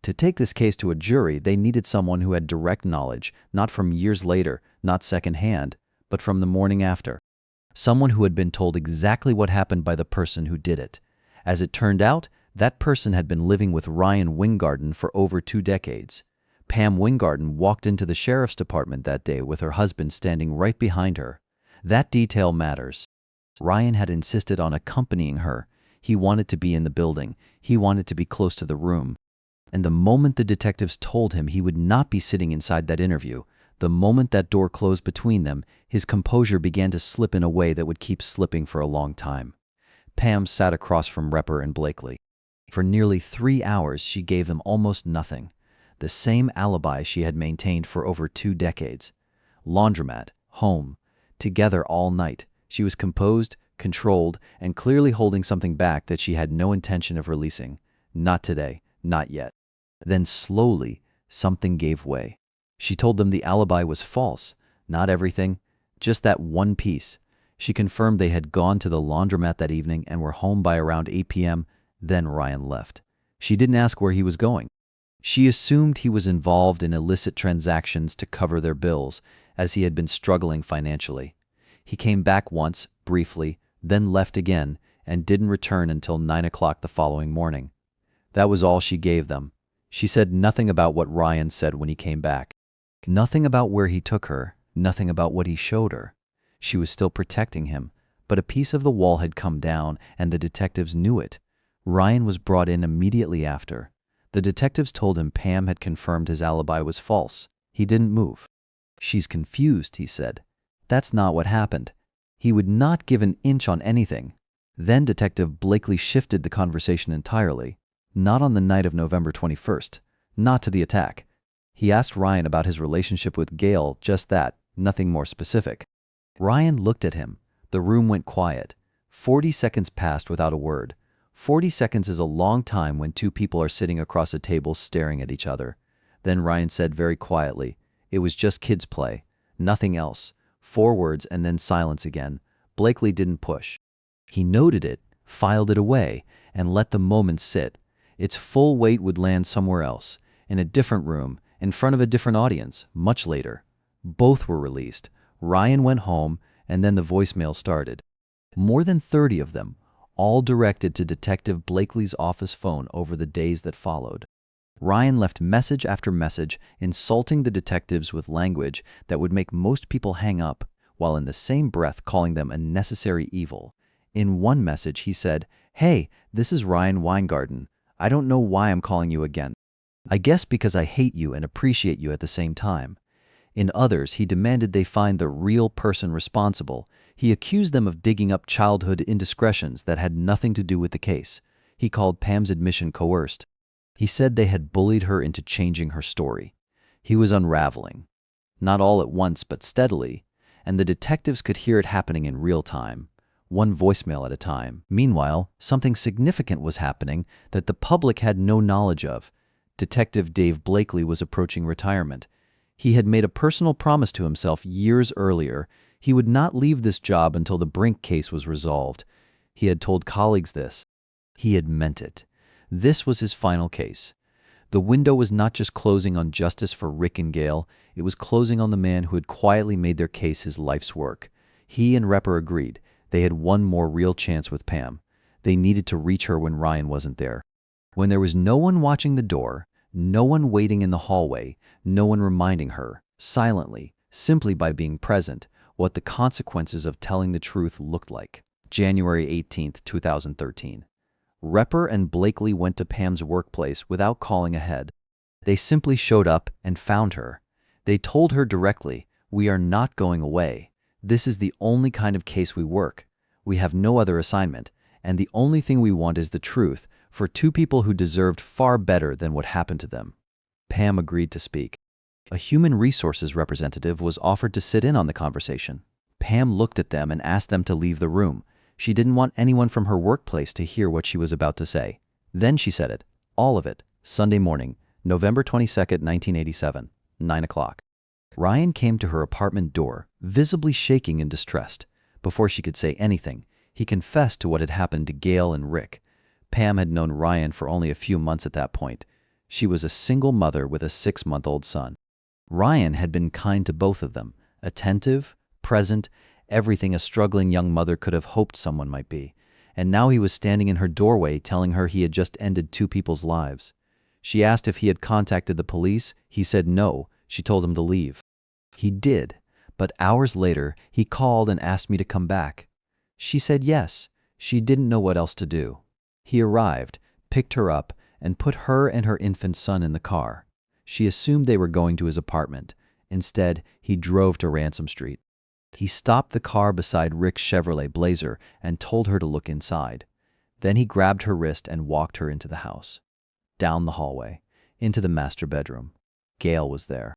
To take this case to a jury, they needed someone who had direct knowledge, not from years later, not secondhand, but from the morning after. Someone who had been told exactly what happened by the person who did it. As it turned out, that person had been living with Ryan Wingardin for over 2 decades. Pam Wingardin walked into the sheriff's department that day with her husband standing right behind her. That detail matters. Ryan had insisted on accompanying her. He wanted to be in the building. He wanted to be close to the room. And the moment the detectives told him he would not be sitting inside that interview, the moment that door closed between them, his composure began to slip in a way that would keep slipping for a long time. Pam sat across from Repper and Blakely. For nearly 3 hours, she gave them almost nothing. The same alibi she had maintained for over 2 decades. Laundromat, home, together all night. She was composed, controlled, and clearly holding something back that she had no intention of releasing. Not today, not yet. Then slowly, something gave way. She told them the alibi was false, not everything, just that one piece. She confirmed they had gone to the laundromat that evening and were home by around 8 p.m., then Ryan left. She didn't ask where he was going. She assumed he was involved in illicit transactions to cover their bills, as he had been struggling financially. He came back once, briefly, then left again, and didn't return until 9 o'clock the following morning. That was all she gave them. She said nothing about what Ryan said when he came back. Nothing about where he took her, nothing about what he showed her. She was still protecting him, but a piece of the wall had come down, and the detectives knew it. Ryan was brought in immediately after. The detectives told him Pam had confirmed his alibi was false. He didn't move. "She's confused," he said. "That's not what happened." He would not give an inch on anything. Then Detective Blakely shifted the conversation entirely. Not on the night of November 21st. Not to the attack. He asked Ryan about his relationship with Gail, just that, nothing more specific. Ryan looked at him. The room went quiet. 40 seconds passed without a word. 40 seconds is a long time when 2 people are sitting across a table staring at each other. Then Ryan said very quietly, "It was just kids' play. Nothing else." 4 words and then silence again. Blakely didn't push. He noted it, filed it away, and let the moment sit. Its full weight would land somewhere else, in a different room, in front of a different audience, much later. Both were released. Ryan went home, and then the voicemail started. More than 30 of them, all directed to Detective Blakely's office phone over the days that followed. Ryan left message after message, insulting the detectives with language that would make most people hang up, while in the same breath calling them a necessary evil. In one message, he said, "Hey, this is Ryan Weingarten. I don't know why I'm calling you again. I guess because I hate you and appreciate you at the same time." In others, he demanded they find the real person responsible. He accused them of digging up childhood indiscretions that had nothing to do with the case. He called Pam's admission coerced. He said they had bullied her into changing her story. He was unraveling. Not all at once, but steadily, and the detectives could hear it happening in real time, one voicemail at a time. Meanwhile, something significant was happening that the public had no knowledge of. Detective Dave Blakely was approaching retirement. He had made a personal promise to himself years earlier. He would not leave this job until the Brink case was resolved. He had told colleagues this. He had meant it. This was his final case. The window was not just closing on justice for Rick and Gail, it was closing on the man who had quietly made their case his life's work. He and Repper agreed. They had one more real chance with Pam. They needed to reach her when Ryan wasn't there. When there was no one watching the door, no one waiting in the hallway, no one reminding her, silently, simply by being present, what the consequences of telling the truth looked like. January 18, 2013. Repper and Blakely went to Pam's workplace without calling ahead. They simply showed up and found her. They told her directly, "We are not going away. This is the only kind of case we work. We have no other assignment, and the only thing we want is the truth for two people who deserved far better than what happened to them." Pam agreed to speak. A human resources representative was offered to sit in on the conversation. Pam looked at them and asked them to leave the room. She didn't want anyone from her workplace to hear what she was about to say. Then she said it, all of it, Sunday morning, November 22, 1987, 9 o'clock. Ryan came to her apartment door, visibly shaking and distressed. Before she could say anything, he confessed to what had happened to Gail and Rick. Pam had known Ryan for only a few months at that point. She was a single mother with a 6-month-old son. Ryan had been kind to both of them, attentive, present, everything a struggling young mother could have hoped someone might be. And now he was standing in her doorway telling her he had just ended two people's lives. She asked if he had contacted the police. He said no. She told him to leave. He did, but hours later, he called and asked me to come back. She said yes. She didn't know what else to do. He arrived, picked her up, and put her and her infant son in the car. She assumed they were going to his apartment. Instead, he drove to Ransom Street. He stopped the car beside Rick's Chevrolet Blazer and told her to look inside. Then he grabbed her wrist and walked her into the house. Down the hallway, into the master bedroom. Gail was there.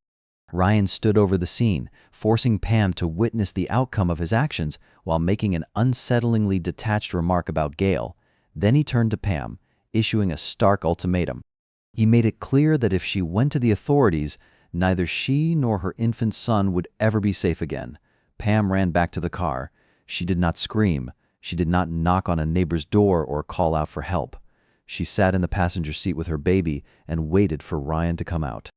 Ryan stood over the scene, forcing Pam to witness the outcome of his actions while making an unsettlingly detached remark about Gail. Then he turned to Pam, issuing a stark ultimatum. He made it clear that if she went to the authorities, neither she nor her infant son would ever be safe again. Pam ran back to the car. She did not scream. She did not knock on a neighbor's door or call out for help. She sat in the passenger seat with her baby and waited for Ryan to come out.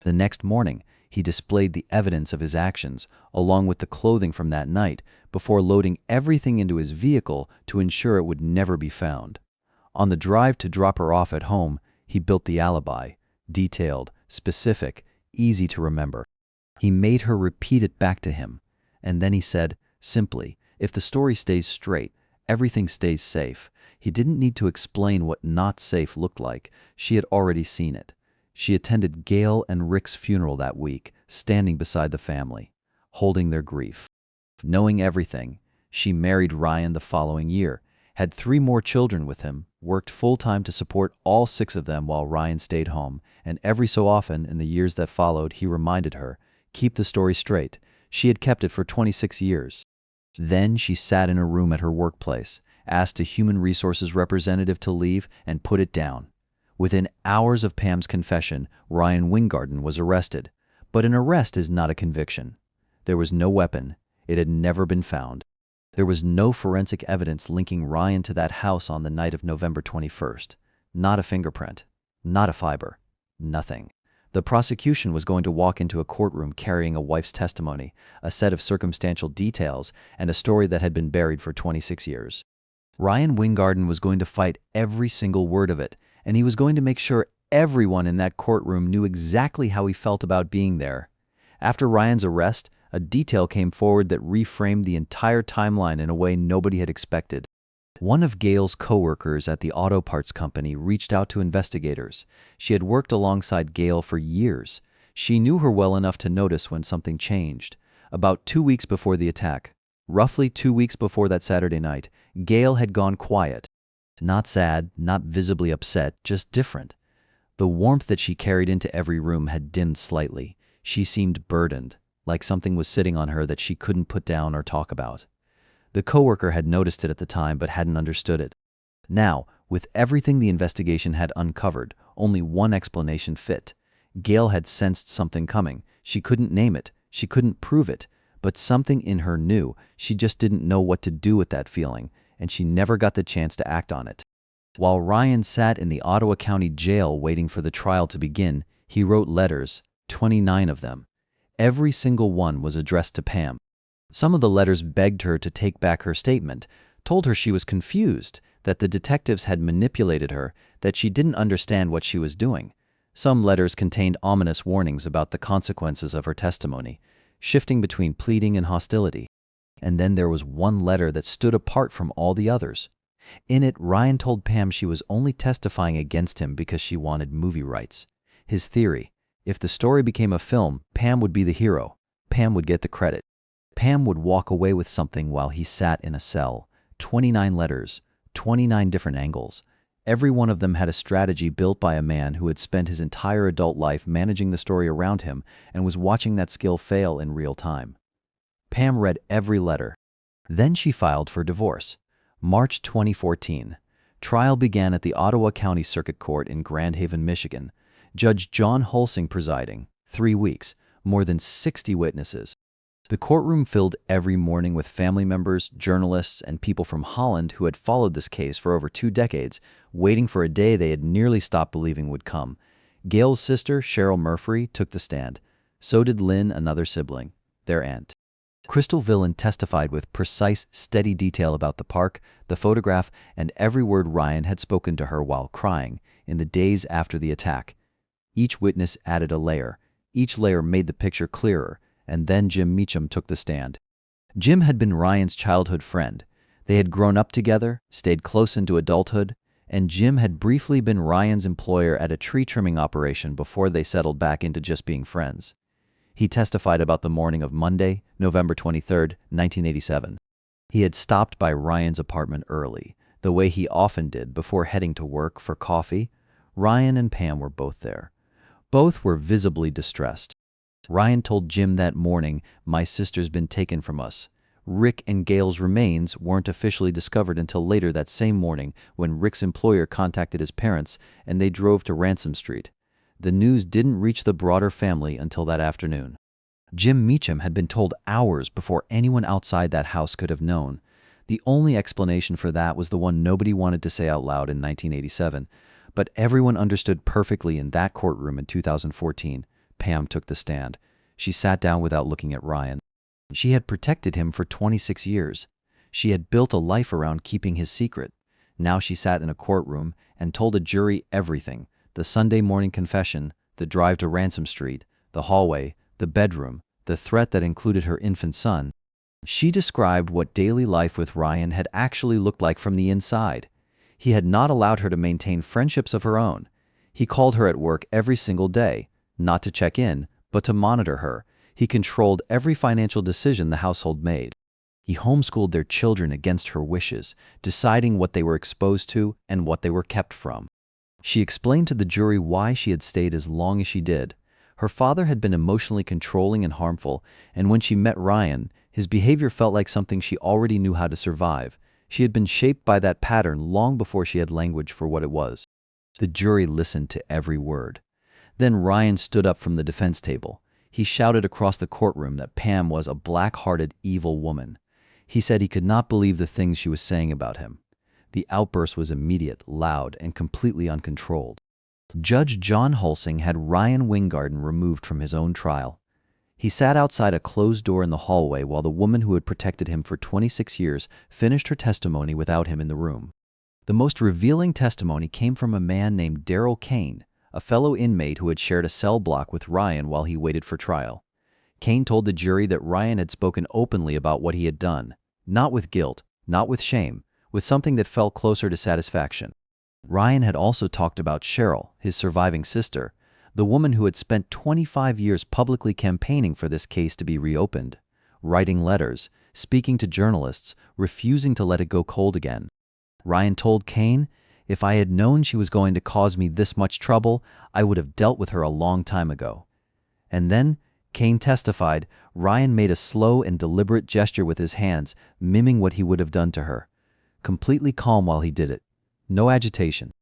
The next morning, he displayed the evidence of his actions, along with the clothing from that night, before loading everything into his vehicle to ensure it would never be found. On the drive to drop her off at home, he built the alibi, detailed, specific, easy to remember. He made her repeat it back to him. And then he said, simply, if the story stays straight, everything stays safe. He didn't need to explain what not safe looked like. She had already seen it. She attended Gail and Rick's funeral that week, standing beside the family, holding their grief. Knowing everything, she married Ryan the following year, had 3 more children with him, worked full-time to support all 6 of them while Ryan stayed home, and every so often in the years that followed, he reminded her, keep the story straight. She had kept it for 26 years. Then she sat in a room at her workplace, asked a human resources representative to leave, and put it down. Within hours of Pam's confession, Ryan Weingarten was arrested. But an arrest is not a conviction. There was no weapon. It had never been found. There was no forensic evidence linking Ryan to that house on the night of November 21st. Not a fingerprint. Not a fiber. Nothing. The prosecution was going to walk into a courtroom carrying a wife's testimony, a set of circumstantial details, and a story that had been buried for 26 years. Ryan Wingardin was going to fight every single word of it, and he was going to make sure everyone in that courtroom knew exactly how he felt about being there. After Ryan's arrest, a detail came forward that reframed the entire timeline in a way nobody had expected. One of Gail's co-workers at the auto parts company reached out to investigators. She had worked alongside Gail for years. She knew her well enough to notice when something changed. About 2 weeks before the attack, roughly 2 weeks before that Saturday night, Gail had gone quiet. Not sad, not visibly upset, just different. The warmth that she carried into every room had dimmed slightly. She seemed burdened, like something was sitting on her that she couldn't put down or talk about. The coworker had noticed it at the time but hadn't understood it. Now, with everything the investigation had uncovered, only one explanation fit. Gail had sensed something coming. She couldn't name it, she couldn't prove it, but something in her knew. She just didn't know what to do with that feeling, and she never got the chance to act on it. While Ryan sat in the Ottawa County Jail waiting for the trial to begin, he wrote letters, 29 of them. Every single one was addressed to Pam. Some of the letters begged her to take back her statement, told her she was confused, that the detectives had manipulated her, that she didn't understand what she was doing. Some letters contained ominous warnings about the consequences of her testimony, shifting between pleading and hostility. And then there was one letter that stood apart from all the others. In it, Ryan told Pam she was only testifying against him because she wanted movie rights. His theory: if the story became a film, Pam would be the hero. Pam would get the credit. Pam would walk away with something while he sat in a cell. 29 letters, 29 different angles. Every one of them had a strategy built by a man who had spent his entire adult life managing the story around him and was watching that skill fail in real time. Pam read every letter. Then she filed for divorce. March 2014. Trial began at the Ottawa County Circuit Court in Grand Haven, Michigan. Judge John Hulsing presiding. 3 weeks. More than 60 witnesses. The courtroom filled every morning with family members, journalists, and people from Holland who had followed this case for over 2 decades, waiting for a day they had nearly stopped believing would come. Gail's sister, Cheryl Murphy, took the stand. So did Lynn, another sibling, their aunt. Crystal Villain testified with precise, steady detail about the park, the photograph, and every word Ryan had spoken to her while crying in the days after the attack. Each witness added a layer. Each layer made the picture clearer. And then Jim Meacham took the stand. Jim had been Ryan's childhood friend. They had grown up together, stayed close into adulthood, and Jim had briefly been Ryan's employer at a tree trimming operation before they settled back into just being friends. He testified about the morning of Monday, November 23, 1987. He had stopped by Ryan's apartment early, the way he often did before heading to work for coffee. Ryan and Pam were both there. Both were visibly distressed. Ryan told Jim that morning, "My sister's been taken from us." Rick and Gail's remains weren't officially discovered until later that same morning when Rick's employer contacted his parents and they drove to Ransom Street. The news didn't reach the broader family until that afternoon. Jim Meacham had been told hours before anyone outside that house could have known. The only explanation for that was the one nobody wanted to say out loud in 1987, but everyone understood perfectly in that courtroom in 2014. Pam took the stand. She sat down without looking at Ryan. She had protected him for 26 years. She had built a life around keeping his secret. Now she sat in a courtroom and told a jury everything: the Sunday morning confession, the drive to Ransom Street, the hallway, the bedroom, the threat that included her infant son. She described what daily life with Ryan had actually looked like from the inside. He had not allowed her to maintain friendships of her own. He called her at work every single day. Not to check in, but to monitor her. He controlled every financial decision the household made. He homeschooled their children against her wishes, deciding what they were exposed to and what they were kept from. She explained to the jury why she had stayed as long as she did. Her father had been emotionally controlling and harmful, and when she met Ryan, his behavior felt like something she already knew how to survive. She had been shaped by that pattern long before she had language for what it was. The jury listened to every word. Then Ryan stood up from the defense table. He shouted across the courtroom that Pam was a black-hearted, evil woman. He said he could not believe the things she was saying about him. The outburst was immediate, loud, and completely uncontrolled. Judge John Hulsing had Ryan Wingardin removed from his own trial. He sat outside a closed door in the hallway while the woman who had protected him for 26 years finished her testimony without him in the room. The most revealing testimony came from a man named Daryl Kane, a fellow inmate who had shared a cell block with Ryan while he waited for trial. Kane told the jury that Ryan had spoken openly about what he had done, not with guilt, not with shame, with something that felt closer to satisfaction. Ryan had also talked about Cheryl, his surviving sister, the woman who had spent 25 years publicly campaigning for this case to be reopened, writing letters, speaking to journalists, refusing to let it go cold again. Ryan told Kane, "If I had known she was going to cause me this much trouble, I would have dealt with her a long time ago." And then, Kane testified, Ryan made a slow and deliberate gesture with his hands, miming what he would have done to her. Completely calm while he did it. No agitation.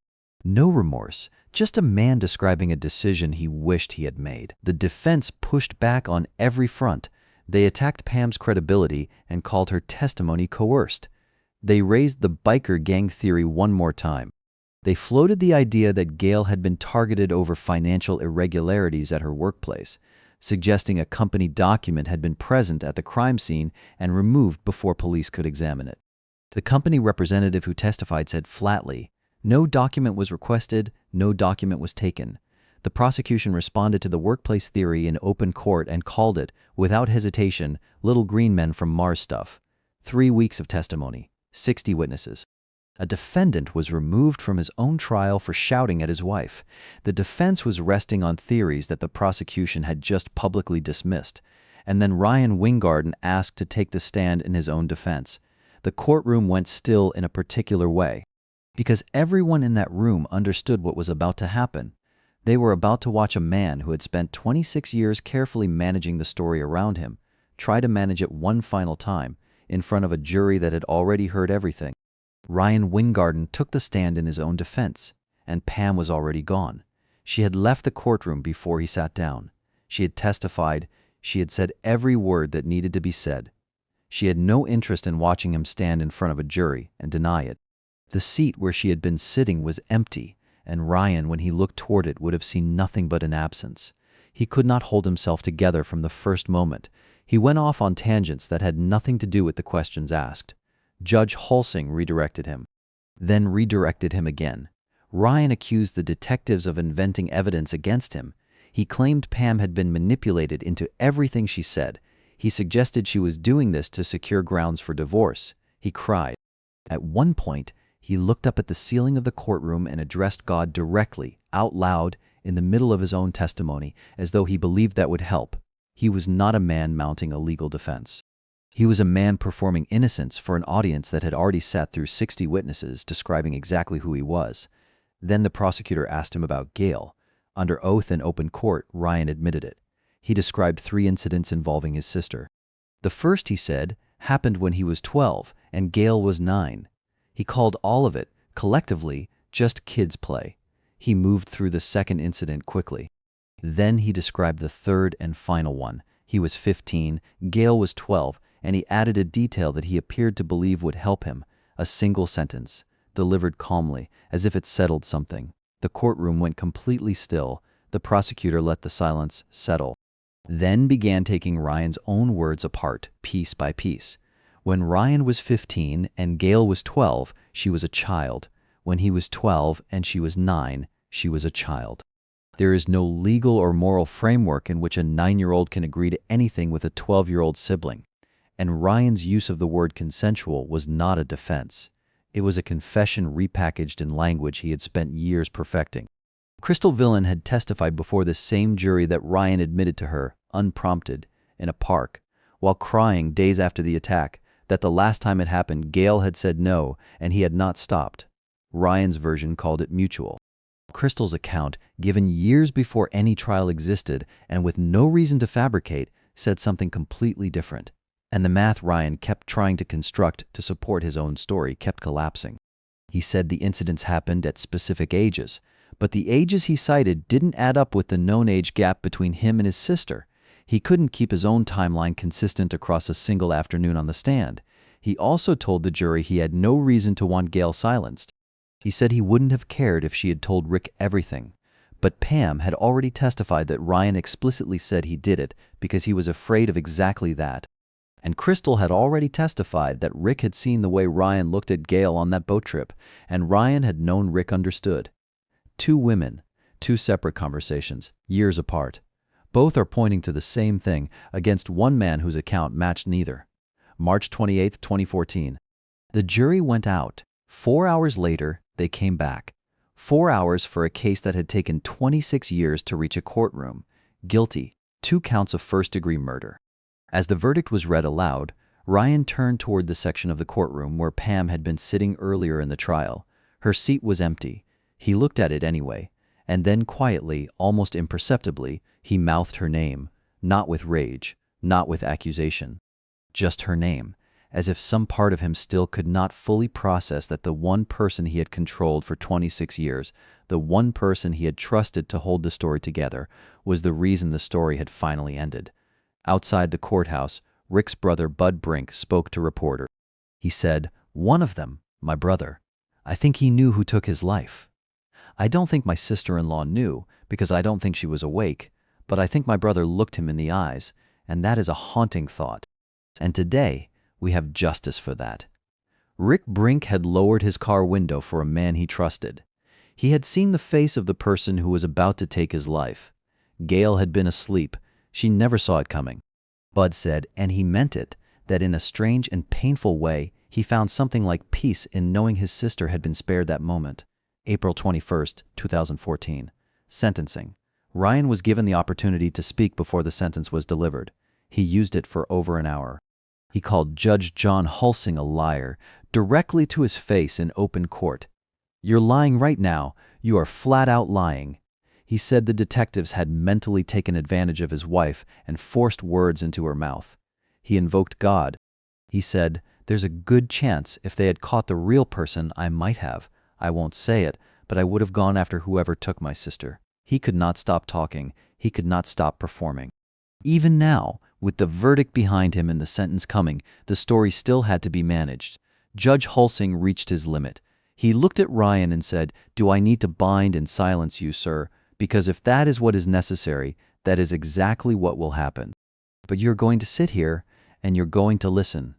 No remorse. Just a man describing a decision he wished he had made. The defense pushed back on every front. They attacked Pam's credibility and called her testimony coerced. They raised the biker gang theory one more time. They floated the idea that Gail had been targeted over financial irregularities at her workplace, suggesting a company document had been present at the crime scene and removed before police could examine it. The company representative who testified said flatly, "No document was requested, no document was taken." The prosecution responded to the workplace theory in open court and called it, without hesitation, little green men from Mars stuff. 3 weeks of testimony, 60 witnesses. A defendant was removed from his own trial for shouting at his wife. The defense was resting on theories that the prosecution had just publicly dismissed. And then Ryan Weingarten asked to take the stand in his own defense. The courtroom went still in a particular way, because everyone in that room understood what was about to happen. They were about to watch a man who had spent 26 years carefully managing the story around him try to manage it one final time in front of a jury that had already heard everything. Ryan Weingarten took the stand in his own defense, and Pam was already gone. She had left the courtroom before he sat down. She had testified. She had said every word that needed to be said. She had no interest in watching him stand in front of a jury and deny it. The seat where she had been sitting was empty, and Ryan, when he looked toward it, would have seen nothing but an absence. He could not hold himself together from the first moment. He went off on tangents that had nothing to do with the questions asked. Judge Halsing redirected him, then redirected him again. Ryan accused the detectives of inventing evidence against him. He claimed Pam had been manipulated into everything she said. He suggested she was doing this to secure grounds for divorce. He cried. At one point, he looked up at the ceiling of the courtroom and addressed God directly, out loud, in the middle of his own testimony, as though he believed that would help. He was not a man mounting a legal defense. He was a man performing innocence for an audience that had already sat through 60 witnesses describing exactly who he was. Then the prosecutor asked him about Gail. Under oath in open court, Ryan admitted it. He described 3 incidents involving his sister. The first, he said, happened when he was 12 and Gail was 9. He called all of it, collectively, just kids' play. He moved through the second incident quickly. Then he described the third and final one. He was 15, Gail was 12, and he added a detail that he appeared to believe would help him, a single sentence, delivered calmly, as if it settled something. The courtroom went completely still. The prosecutor let the silence settle, then began taking Ryan's own words apart, piece by piece. When Ryan was 15 and Gail was 12, she was a child. When he was 12 and she was 9, she was a child. There is no legal or moral framework in which a 9-year-old can agree to anything with a 12-year-old sibling. And Ryan's use of the word consensual was not a defense. It was a confession repackaged in language he had spent years perfecting. Crystal Villain had testified before the same jury that Ryan admitted to her, unprompted, in a park, while crying days after the attack, that the last time it happened, Gail had said no, and he had not stopped. Ryan's version called it mutual. Crystal's account, given years before any trial existed and with no reason to fabricate, said something completely different. And the math Ryan kept trying to construct to support his own story kept collapsing. He said the incidents happened at specific ages, but the ages he cited didn't add up with the known age gap between him and his sister. He couldn't keep his own timeline consistent across a single afternoon on the stand. He also told the jury he had no reason to want Gail silenced. He said he wouldn't have cared if she had told Rick everything, But Pam had already testified that Ryan explicitly said he did it because he was afraid of exactly that. And Crystal had already testified that Rick had seen the way Ryan looked at Gail on that boat trip, and Ryan had known Rick understood. Two women, two separate conversations, years apart. Both are pointing to the same thing against one man whose account matched neither. March 28, 2014. The jury went out. 4 hours later, they came back. 4 hours for a case that had taken 26 years to reach a courtroom. Guilty, 2 counts of first-degree murder. As the verdict was read aloud, Ryan turned toward the section of the courtroom where Pam had been sitting earlier in the trial. Her seat was empty. He looked at it anyway, and then quietly, almost imperceptibly, he mouthed her name, not with rage, not with accusation. Just her name, as if some part of him still could not fully process that the one person he had controlled for 26 years, the one person he had trusted to hold the story together, was the reason the story had finally ended. Outside the courthouse, Rick's brother Bud Brink spoke to reporters. He said, "One of them, my brother. I think he knew who took his life. I don't think my sister-in-law knew, because I don't think she was awake, but I think my brother looked him in the eyes, and that is a haunting thought. And today, we have justice for that." Rick Brink had lowered his car window for a man he trusted. He had seen the face of the person who was about to take his life. Gail had been asleep. She never saw it coming. Bud said, and he meant it, that in a strange and painful way, he found something like peace in knowing his sister had been spared that moment. April 21, 2014. Sentencing. Ryan was given the opportunity to speak before the sentence was delivered. He used it for over an hour. He called Judge John Hulsing a liar, directly to his face in open court. "You're lying right now. You are flat out lying." He said the detectives had mentally taken advantage of his wife and forced words into her mouth. He invoked God. He said, "There's a good chance if they had caught the real person, I might have. I won't say it, but I would have gone after whoever took my sister." He could not stop talking. He could not stop performing. Even now, with the verdict behind him and the sentence coming, the story still had to be managed. Judge Hulsing reached his limit. He looked at Ryan and said, "Do I need to bind and silence you, sir? Because if that is what is necessary, that is exactly what will happen. But you're going to sit here, and you're going to listen."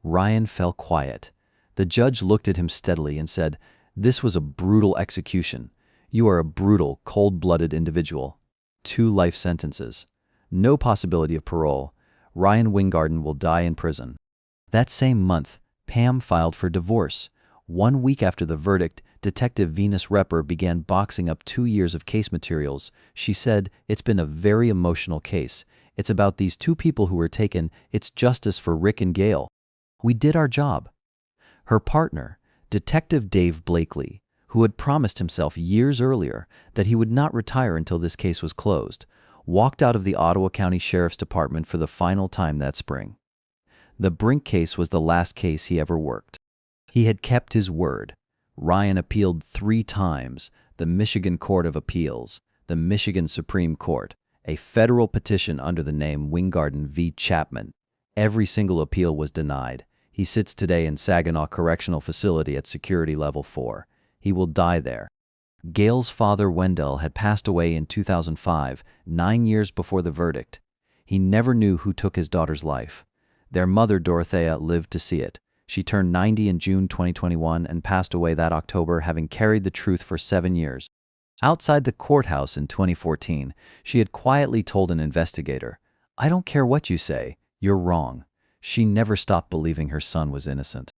Ryan fell quiet. The judge looked at him steadily and said, "This was a brutal execution. You are a brutal, cold-blooded individual. 2 life sentences. No possibility of parole. Ryan Weingarten will die in prison." That same month, Pam filed for divorce. 1 week after the verdict, Detective Venus Repper began boxing up 2 years of case materials. She said, "It's been a very emotional case. It's about these 2 people who were taken. It's justice for Rick and Gail. We did our job." Her partner, Detective Dave Blakely, who had promised himself years earlier that he would not retire until this case was closed, walked out of the Ottawa County Sheriff's Department for the final time that spring. The Brink case was the last case he ever worked. He had kept his word. Ryan appealed 3 times: the Michigan Court of Appeals, the Michigan Supreme Court, a federal petition under the name Weingarten v. Chapman. Every single appeal was denied. He sits today in Saginaw Correctional Facility at Security Level 4. He will die there. Gail's father, Wendell, had passed away in 2005, 9 years before the verdict. He never knew who took his daughter's life. Their mother, Dorothea, lived to see it. She turned 90 in June 2021 and passed away that October, having carried the truth for 7 years. Outside the courthouse in 2014, she had quietly told an investigator, "I don't care what you say, you're wrong." She never stopped believing her son was innocent.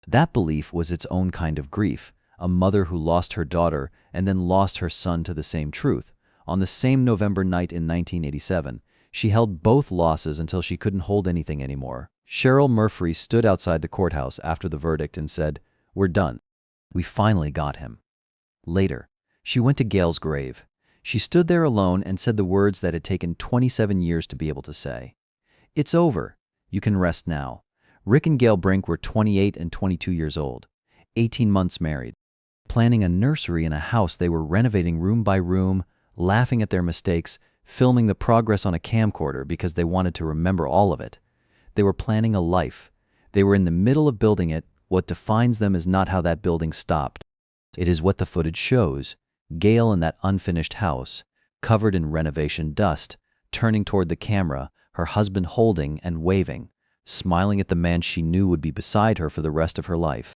That belief was its own kind of grief, a mother who lost her daughter and then lost her son to the same truth. On the same November night in 1987, she held both losses until she couldn't hold anything anymore. Cheryl Murphy stood outside the courthouse after the verdict and said, "We're done. We finally got him." Later, she went to Gail's grave. She stood there alone and said the words that had taken 27 years to be able to say. "It's over. You can rest now." Rick and Gail Brink were 28 and 22 years old, 18 months married, planning a nursery in a house they were renovating room by room, laughing at their mistakes, filming the progress on a camcorder because they wanted to remember all of it. They were planning a life. They were in the middle of building it. What defines them is not how that building stopped. It is what the footage shows. Gail in that unfinished house, covered in renovation dust, turning toward the camera, her husband holding and waving, smiling at the man she knew would be beside her for the rest of her life.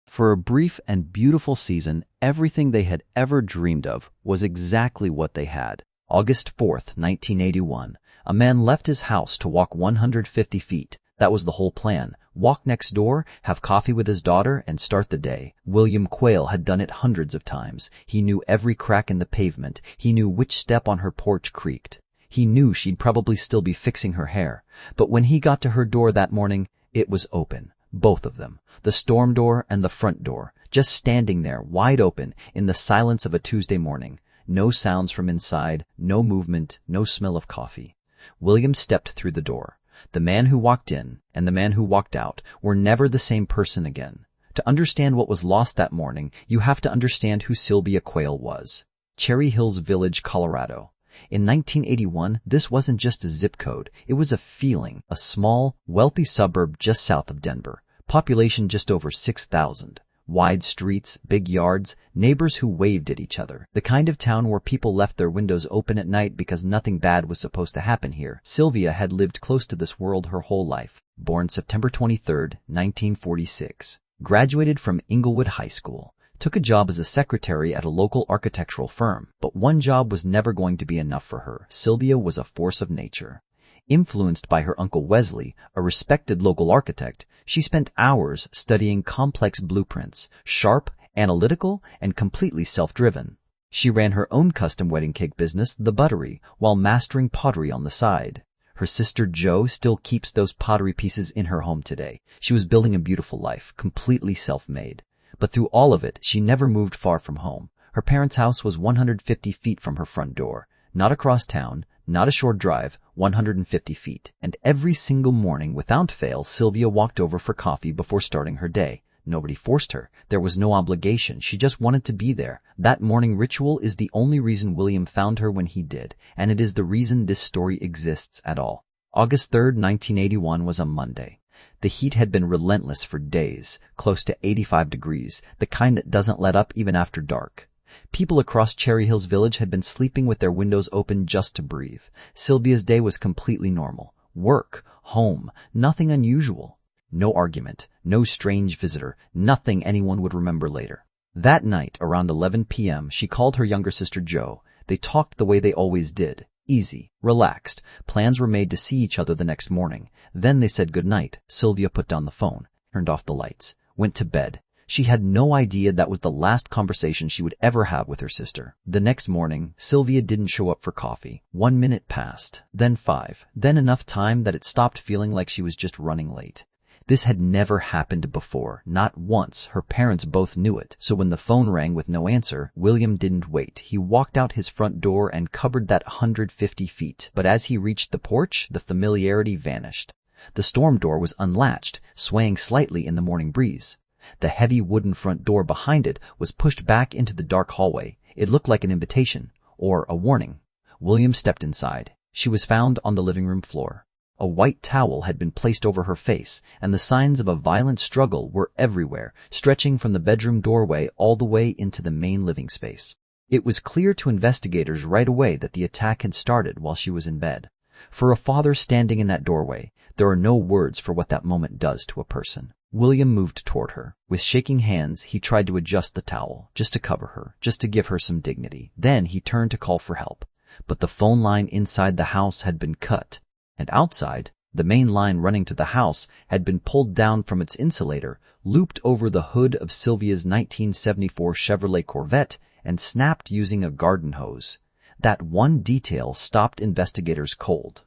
For a brief and beautiful season, everything they had ever dreamed of was exactly what they had. August 4th, 1981. A man left his house to walk 150 feet. That was the whole plan. Walk next door, have coffee with his daughter, and start the day. William Quayle had done it hundreds of times. He knew every crack in the pavement. He knew which step on her porch creaked. He knew she'd probably still be fixing her hair. But when he got to her door that morning, it was open. Both of them. The storm door and the front door. Just standing there, wide open, in the silence of a Tuesday morning. No sounds from inside, no movement, no smell of coffee. William stepped through the door. The man who walked in and the man who walked out were never the same person again. To understand what was lost that morning, you have to understand who Sylvia Quayle was. Cherry Hills Village, Colorado. In 1981, this wasn't just a zip code. It was a feeling, a small, wealthy suburb just south of Denver. Population just over 6,000. Wide streets, big yards, neighbors who waved at each other. The kind of town where people left their windows open at night because nothing bad was supposed to happen here. Sylvia had lived close to this world her whole life. Born September 23rd, 1946. Graduated from Inglewood High School. Took a job as a secretary at a local architectural firm. But one job was never going to be enough for her. Sylvia was a force of nature. Influenced by her Uncle Wesley, a respected local architect, she spent hours studying complex blueprints, sharp, analytical, and completely self-driven. She ran her own custom wedding cake business, The Buttery, while mastering pottery on the side. Her sister Jo still keeps those pottery pieces in her home today. She was building a beautiful life, completely self-made. But through all of it, she never moved far from home. Her parents' house was 150 feet from her front door. Not across town, not a short drive, 150 feet. And every single morning, without fail, Sylvia walked over for coffee before starting her day. Nobody forced her. There was no obligation. She just wanted to be there. That morning ritual is the only reason William found her when he did, and it is the reason this story exists at all. August 3rd, 1981 was a Monday. The heat had been relentless for days, close to 85 degrees, the kind that doesn't let up even after dark. People across Cherry Hills Village had been sleeping with their windows open just to breathe. Sylvia's day was completely normal. Work, home, nothing unusual. No argument, no strange visitor, nothing anyone would remember later. That night, around 11 p.m., she called her younger sister Jo. They talked the way they always did. Easy, relaxed. Plans were made to see each other the next morning. Then they said goodnight. Sylvia put down the phone, turned off the lights, went to bed. She had no idea that was the last conversation she would ever have with her sister. The next morning, Sylvia didn't show up for coffee. 1 minute passed, then 5, then enough time that it stopped feeling like she was just running late. This had never happened before, not once. Her parents both knew it. So when the phone rang with no answer, William didn't wait. He walked out his front door and covered that 150 feet. But as he reached the porch, the familiarity vanished. The storm door was unlatched, swaying slightly in the morning breeze. The heavy wooden front door behind it was pushed back into the dark hallway. It looked like an invitation, or a warning. William stepped inside. She was found on the living room floor. A white towel had been placed over her face, and the signs of a violent struggle were everywhere, stretching from the bedroom doorway all the way into the main living space. It was clear to investigators right away that the attack had started while she was in bed. For a father standing in that doorway, there are no words for what that moment does to a person. William moved toward her. With shaking hands, he tried to adjust the towel, just to cover her, just to give her some dignity. Then he turned to call for help. But the phone line inside the house had been cut. And outside, the main line running to the house had been pulled down from its insulator, looped over the hood of Sylvia's 1974 Chevrolet Corvette, and snapped using a garden hose. That one detail stopped investigators cold.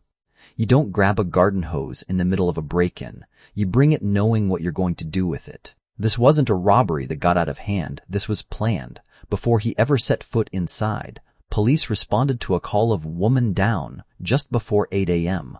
You don't grab a garden hose in the middle of a break-in. You bring it knowing what you're going to do with it. This wasn't a robbery that got out of hand. This was planned. Before he ever set foot inside, police responded to a call of "woman down" just before 8 a.m.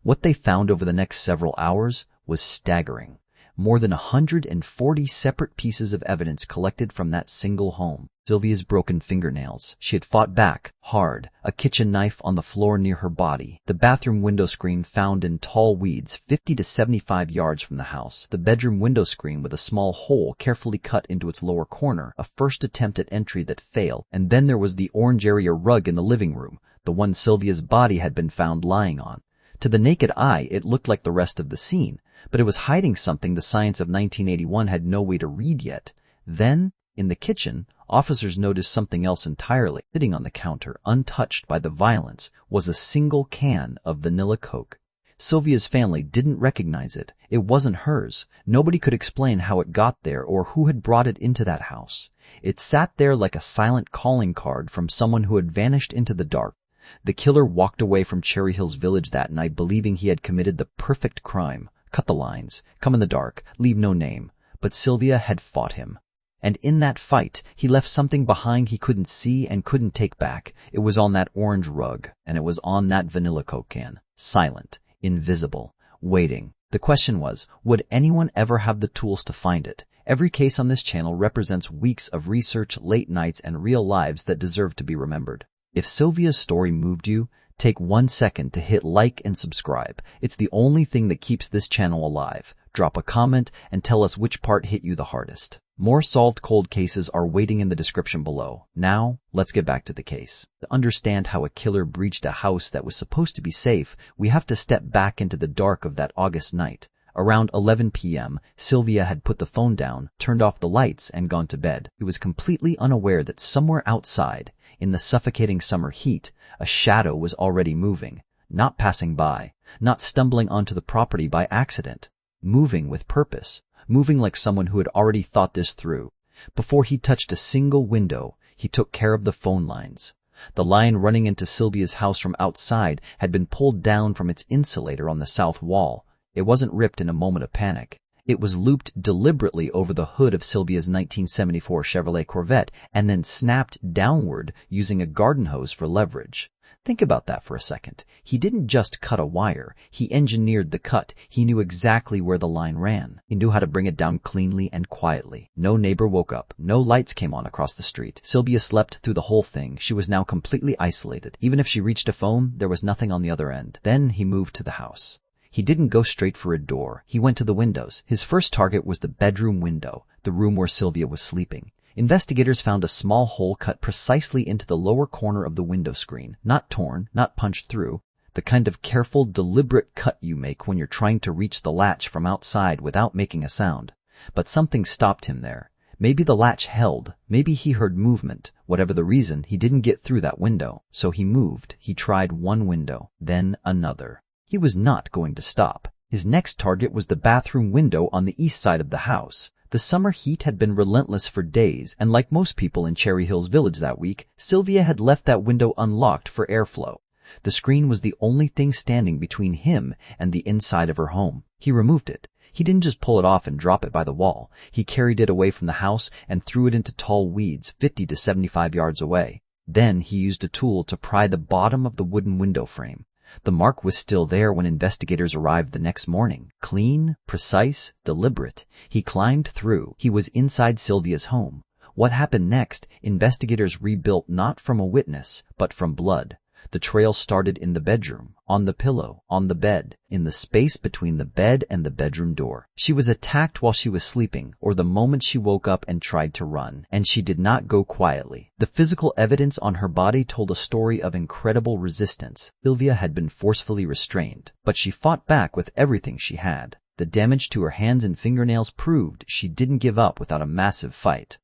What they found over the next several hours was staggering. More than 140 separate pieces of evidence collected from that single home. Sylvia's broken fingernails. She had fought back, hard. A kitchen knife on the floor near her body. The bathroom window screen found in tall weeds 50 to 75 yards from the house. The bedroom window screen with a small hole carefully cut into its lower corner. A first attempt at entry that failed. And then there was the orange area rug in the living room, the one Sylvia's body had been found lying on. To the naked eye, it looked like the rest of the scene, but it was hiding something the science of 1981 had no way to read yet. Then, in the kitchen, officers noticed something else entirely. Sitting on the counter, untouched by the violence, was a single can of vanilla Coke. Sylvia's family didn't recognize it. It wasn't hers. Nobody could explain how it got there or who had brought it into that house. It sat there like a silent calling card from someone who had vanished into the dark. The killer walked away from Cherry Hills Village that night believing he had committed the perfect crime. Cut the lines, come in the dark, leave no name. But Sylvia had fought him. And in that fight, he left something behind he couldn't see and couldn't take back. It was on that orange rug, and it was on that vanilla Coke can. Silent, invisible, waiting. The question was, would anyone ever have the tools to find it? Every case on this channel represents weeks of research, late nights, and real lives that deserve to be remembered. If Sylvia's story moved you, take 1 second to hit like and subscribe. It's the only thing that keeps this channel alive. Drop a comment and tell us which part hit you the hardest. More solved cold cases are waiting in the description below. Now, let's get back to the case. To understand how a killer breached a house that was supposed to be safe, we have to step back into the dark of that August night. Around 11 p.m., Sylvia had put the phone down, turned off the lights, and gone to bed. She was completely unaware that somewhere outside, in the suffocating summer heat, a shadow was already moving, not passing by, not stumbling onto the property by accident, moving with purpose, moving like someone who had already thought this through. Before he touched a single window, he took care of the phone lines. The line running into Sylvia's house from outside had been pulled down from its insulator on the south wall. It wasn't ripped in a moment of panic. It was looped deliberately over the hood of Sylvia's 1974 Chevrolet Corvette and then snapped downward using a garden hose for leverage. Think about that for a second. He didn't just cut a wire. He engineered the cut. He knew exactly where the line ran. He knew how to bring it down cleanly and quietly. No neighbor woke up. No lights came on across the street. Sylvia slept through the whole thing. She was now completely isolated. Even if she reached a phone, there was nothing on the other end. Then he moved to the house. He didn't go straight for a door. He went to the windows. His first target was the bedroom window, the room where Sylvia was sleeping. Investigators found a small hole cut precisely into the lower corner of the window screen, not torn, not punched through, the kind of careful, deliberate cut you make when you're trying to reach the latch from outside without making a sound. But something stopped him there. Maybe the latch held. Maybe he heard movement. Whatever the reason, he didn't get through that window. So he moved. He tried one window, then another. He was not going to stop. His next target was the bathroom window on the east side of the house. The summer heat had been relentless for days, and like most people in Cherry Hills Village that week, Sylvia had left that window unlocked for airflow. The screen was the only thing standing between him and the inside of her home. He removed it. He didn't just pull it off and drop it by the wall. He carried it away from the house and threw it into tall weeds 50 to 75 yards away. Then he used a tool to pry the bottom of the wooden window frame. The mark was still there when investigators arrived the next morning. Clean, precise, deliberate. He climbed through. He was inside Sylvia's home. What happened next, investigators rebuilt not from a witness, but from blood. The trail started in the bedroom, on the pillow, on the bed, in the space between the bed and the bedroom door. She was attacked while she was sleeping, or the moment she woke up and tried to run, and she did not go quietly. The physical evidence on her body told a story of incredible resistance. Sylvia had been forcefully restrained, but she fought back with everything she had. The damage to her hands and fingernails proved she didn't give up without a massive fight.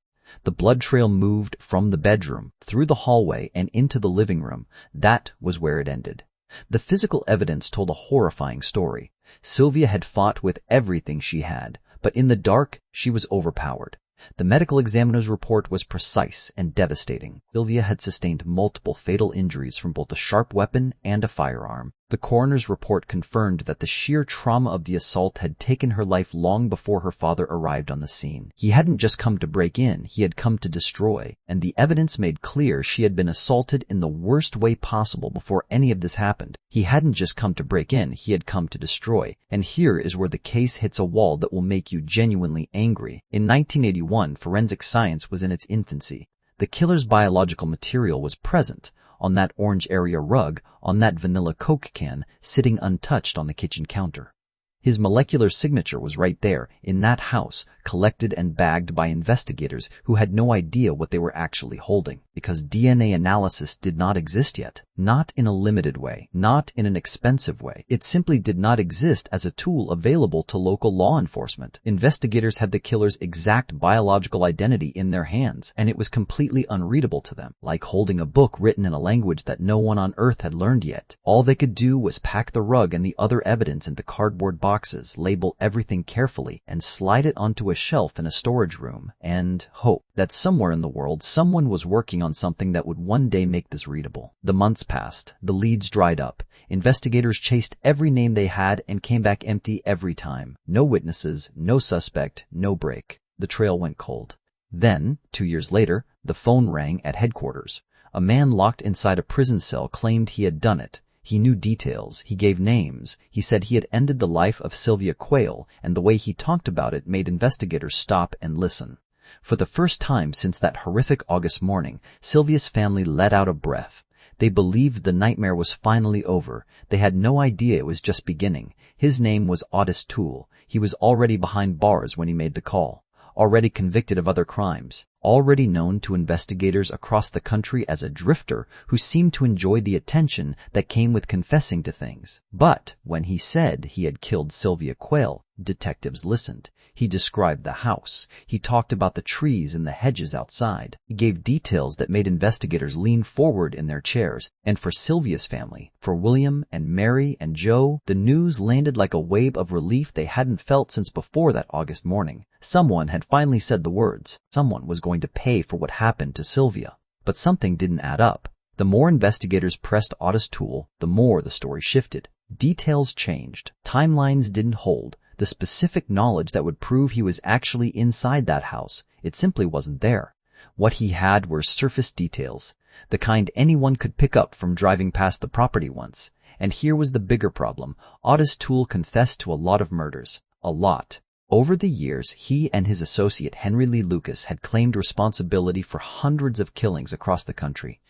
The blood trail moved from the bedroom, through the hallway, and into the living room. That was where it ended. The physical evidence told a horrifying story. Sylvia had fought with everything she had, but in the dark, she was overpowered. The medical examiner's report was precise and devastating. Sylvia had sustained multiple fatal injuries from both a sharp weapon and a firearm. The coroner's report confirmed that the sheer trauma of the assault had taken her life long before her father arrived on the scene. He hadn't just come to break in, he had come to destroy, and the evidence made clear she had been assaulted in the worst way possible before any of this happened. He hadn't just come to break in, he had come to destroy. And here is where the case hits a wall that will make you genuinely angry. In 1981, forensic science was in its infancy. The killer's biological material was present on that orange area rug, on that vanilla Coke can, sitting untouched on the kitchen counter. His molecular signature was right there, in that house, collected and bagged by investigators who had no idea what they were actually holding, because DNA analysis did not exist yet. Not in a limited way, not in an expensive way. It simply did not exist as a tool available to local law enforcement. Investigators had the killer's exact biological identity in their hands, and it was completely unreadable to them, like holding a book written in a language that no one on Earth had learned yet. All they could do was pack the rug and the other evidence into cardboard boxes, label everything carefully, and slide it onto a shelf in a storage room, and hope that somewhere in the world someone was working on something that would one day make this readable. The months passed, the leads dried up, investigators chased every name they had and came back empty every time. No witnesses, no suspect, no break. The trail went cold. Then, 2 years later, the phone rang at headquarters. A man locked inside a prison cell claimed he had done it. He knew details, he gave names, he said he had ended the life of Sylvia Quayle, and the way he talked about it made investigators stop and listen. For the first time since that horrific August morning, Sylvia's family let out a breath. They believed the nightmare was finally over. They had no idea it was just beginning. His name was Otis Toole. He was already behind bars when he made the call, already convicted of other crimes, already known to investigators across the country as a drifter who seemed to enjoy the attention that came with confessing to things. But when he said he had killed Sylvia Quayle, detectives listened. He described the house. He talked about the trees and the hedges outside. He gave details that made investigators lean forward in their chairs. And for Sylvia's family, for William and Mary and Joe, the news landed like a wave of relief they hadn't felt since before that August morning. Someone had finally said the words. Someone was going to pay for what happened to Sylvia. But something didn't add up. The more investigators pressed Otis Toole, the more the story shifted. Details changed. Timelines didn't hold. The specific knowledge that would prove he was actually inside that house, it simply wasn't there. What he had were surface details, the kind anyone could pick up from driving past the property once. And here was the bigger problem. Otis Toole confessed to a lot of murders. A lot. Over the years, he and his associate Henry Lee Lucas had claimed responsibility for hundreds of killings across the country.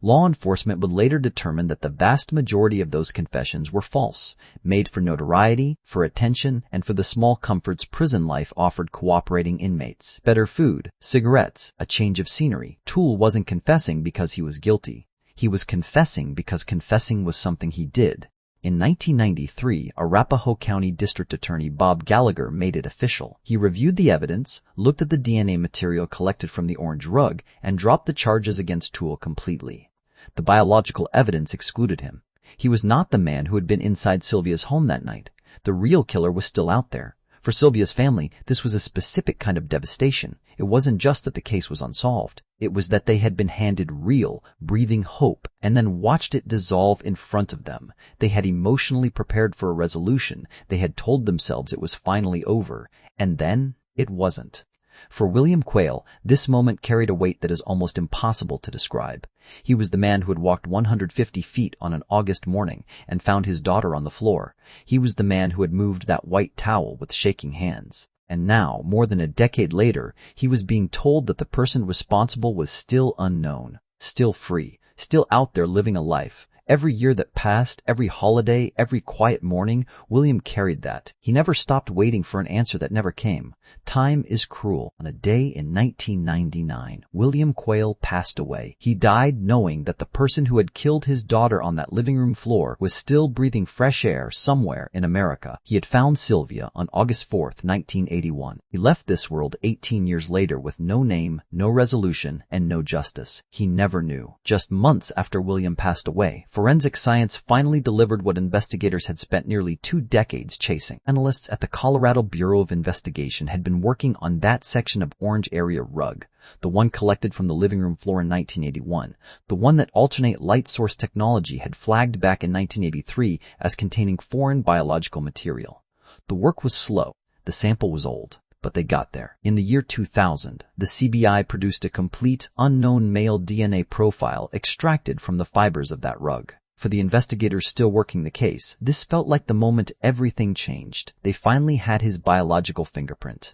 Law enforcement would later determine that the vast majority of those confessions were false, made for notoriety, for attention, and for the small comforts prison life offered cooperating inmates. Better food, cigarettes, a change of scenery. Toole wasn't confessing because he was guilty. He was confessing because confessing was something he did. In 1993, Arapahoe County District Attorney Bob Gallagher made it official. He reviewed the evidence, looked at the DNA material collected from the orange rug, and dropped the charges against Toole completely. The biological evidence excluded him. He was not the man who had been inside Sylvia's home that night. The real killer was still out there. For Sylvia's family, this was a specific kind of devastation. It wasn't just that the case was unsolved. It was that they had been handed real, breathing hope and then watched it dissolve in front of them. They had emotionally prepared for a resolution. They had told themselves it was finally over. And then it wasn't. For William Quayle, this moment carried a weight that is almost impossible to describe. He was the man who had walked 150 feet on an August morning and found his daughter on the floor. He was the man who had moved that white towel with shaking hands. And now, more than a decade later, he was being told that the person responsible was still unknown, still free, still out there living a life. Every year that passed, every holiday, every quiet morning, William carried that. He never stopped waiting for an answer that never came. Time is cruel. On a day in 1999, William Quayle passed away. He died knowing that the person who had killed his daughter on that living room floor was still breathing fresh air somewhere in America. He had found Sylvia on August 4th, 1981. He left this world 18 years later with no name, no resolution, and no justice. He never knew. Just months after William passed away, Forensic science finally delivered what investigators had spent nearly 2 decades chasing. Analysts at the Colorado Bureau of Investigation had been working on that section of Orange Area rug, the one collected from the living room floor in 1981, the one that alternate light source technology had flagged back in 1983 as containing foreign biological material. The work was slow, the sample was old, but they got there. In the year 2000, the CBI produced a complete, unknown male DNA profile extracted from the fibers of that rug. For the investigators still working the case, this felt like the moment everything changed. They finally had his biological fingerprint.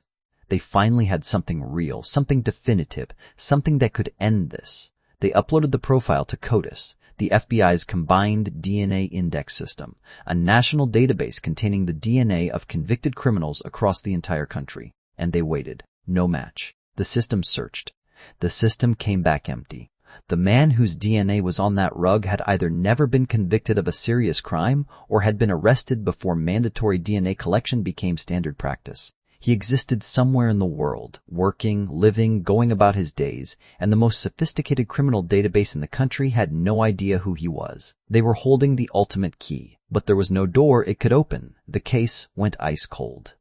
They finally had something real, something definitive, something that could end this. They uploaded the profile to CODIS, the FBI's Combined DNA Index System, a national database containing the DNA of convicted criminals across the entire country. And they waited. No match. The system searched. The system came back empty. The man whose DNA was on that rug had either never been convicted of a serious crime or had been arrested before mandatory DNA collection became standard practice. He existed somewhere in the world, working, living, going about his days, and the most sophisticated criminal database in the country had no idea who he was. They were holding the ultimate key, but there was no door it could open. The case went ice cold.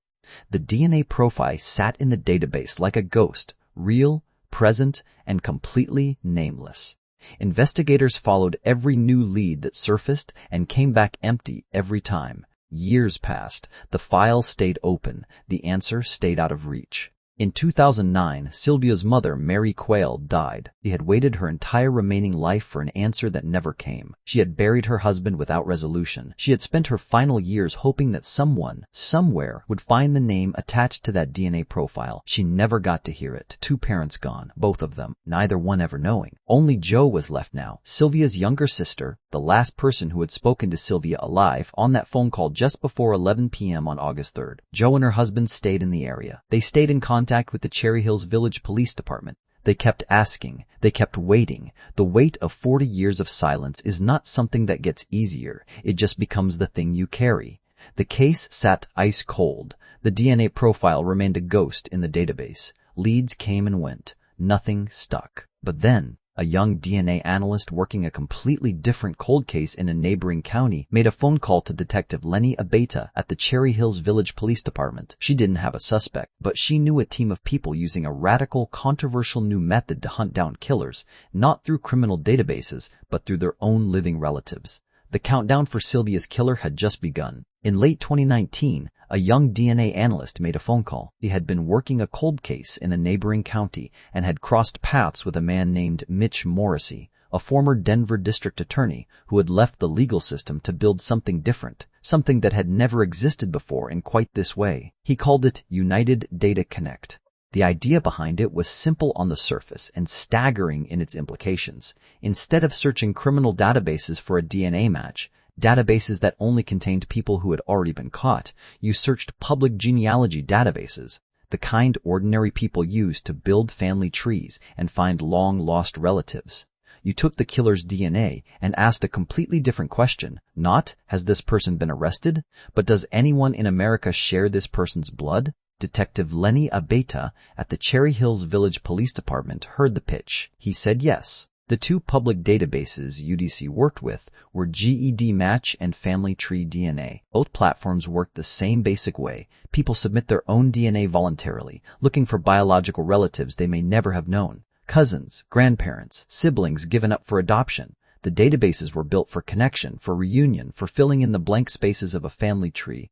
The DNA profile sat in the database like a ghost, real, present, and completely nameless. Investigators followed every new lead that surfaced and came back empty every time. Years passed. The file stayed open. The answer stayed out of reach. In 2009, Sylvia's mother, Mary Quayle, died. She had waited her entire remaining life for an answer that never came. She had buried her husband without resolution. She had spent her final years hoping that someone, somewhere, would find the name attached to that DNA profile. She never got to hear it. 2 parents gone, both of them, neither one ever knowing. Only Jo was left now, Sylvia's younger sister, the last person who had spoken to Sylvia alive, on that phone call just before 11 p.m. on August 3rd. Jo and her husband stayed in the area. They stayed in contact with the Cherry Hills Village Police Department. They kept asking. They kept waiting. The weight of 40 years of silence is not something that gets easier. It just becomes the thing you carry. The case sat ice cold. The DNA profile remained a ghost in the database. Leads came and went. Nothing stuck. But then, a young DNA analyst working a completely different cold case in a neighboring county made a phone call to Detective Lenny Abeta at the Cherry Hills Village Police Department. She didn't have a suspect, but she knew a team of people using a radical, controversial new method to hunt down killers, not through criminal databases, but through their own living relatives. The countdown for Sylvia's killer had just begun. In late 2019, a young DNA analyst made a phone call. He had been working a cold case in a neighboring county and had crossed paths with a man named Mitch Morrissey, a former Denver district attorney who had left the legal system to build something different, something that had never existed before in quite this way. He called it United Data Connect. The idea behind it was simple on the surface and staggering in its implications. Instead of searching criminal databases for a DNA match, databases that only contained people who had already been caught, you searched public genealogy databases, the kind ordinary people use to build family trees and find long-lost relatives. You took the killer's DNA and asked a completely different question, not, has this person been arrested, but does anyone in America share this person's blood? Detective Lenny Abeta at the Cherry Hills Village Police Department heard the pitch. He said yes. The 2 public databases UDC worked with were GED Match and Family Tree DNA. Both platforms worked the same basic way. People submit their own DNA voluntarily, looking for biological relatives they may never have known. Cousins, grandparents, siblings given up for adoption. The databases were built for connection, for reunion, for filling in the blank spaces of a family tree.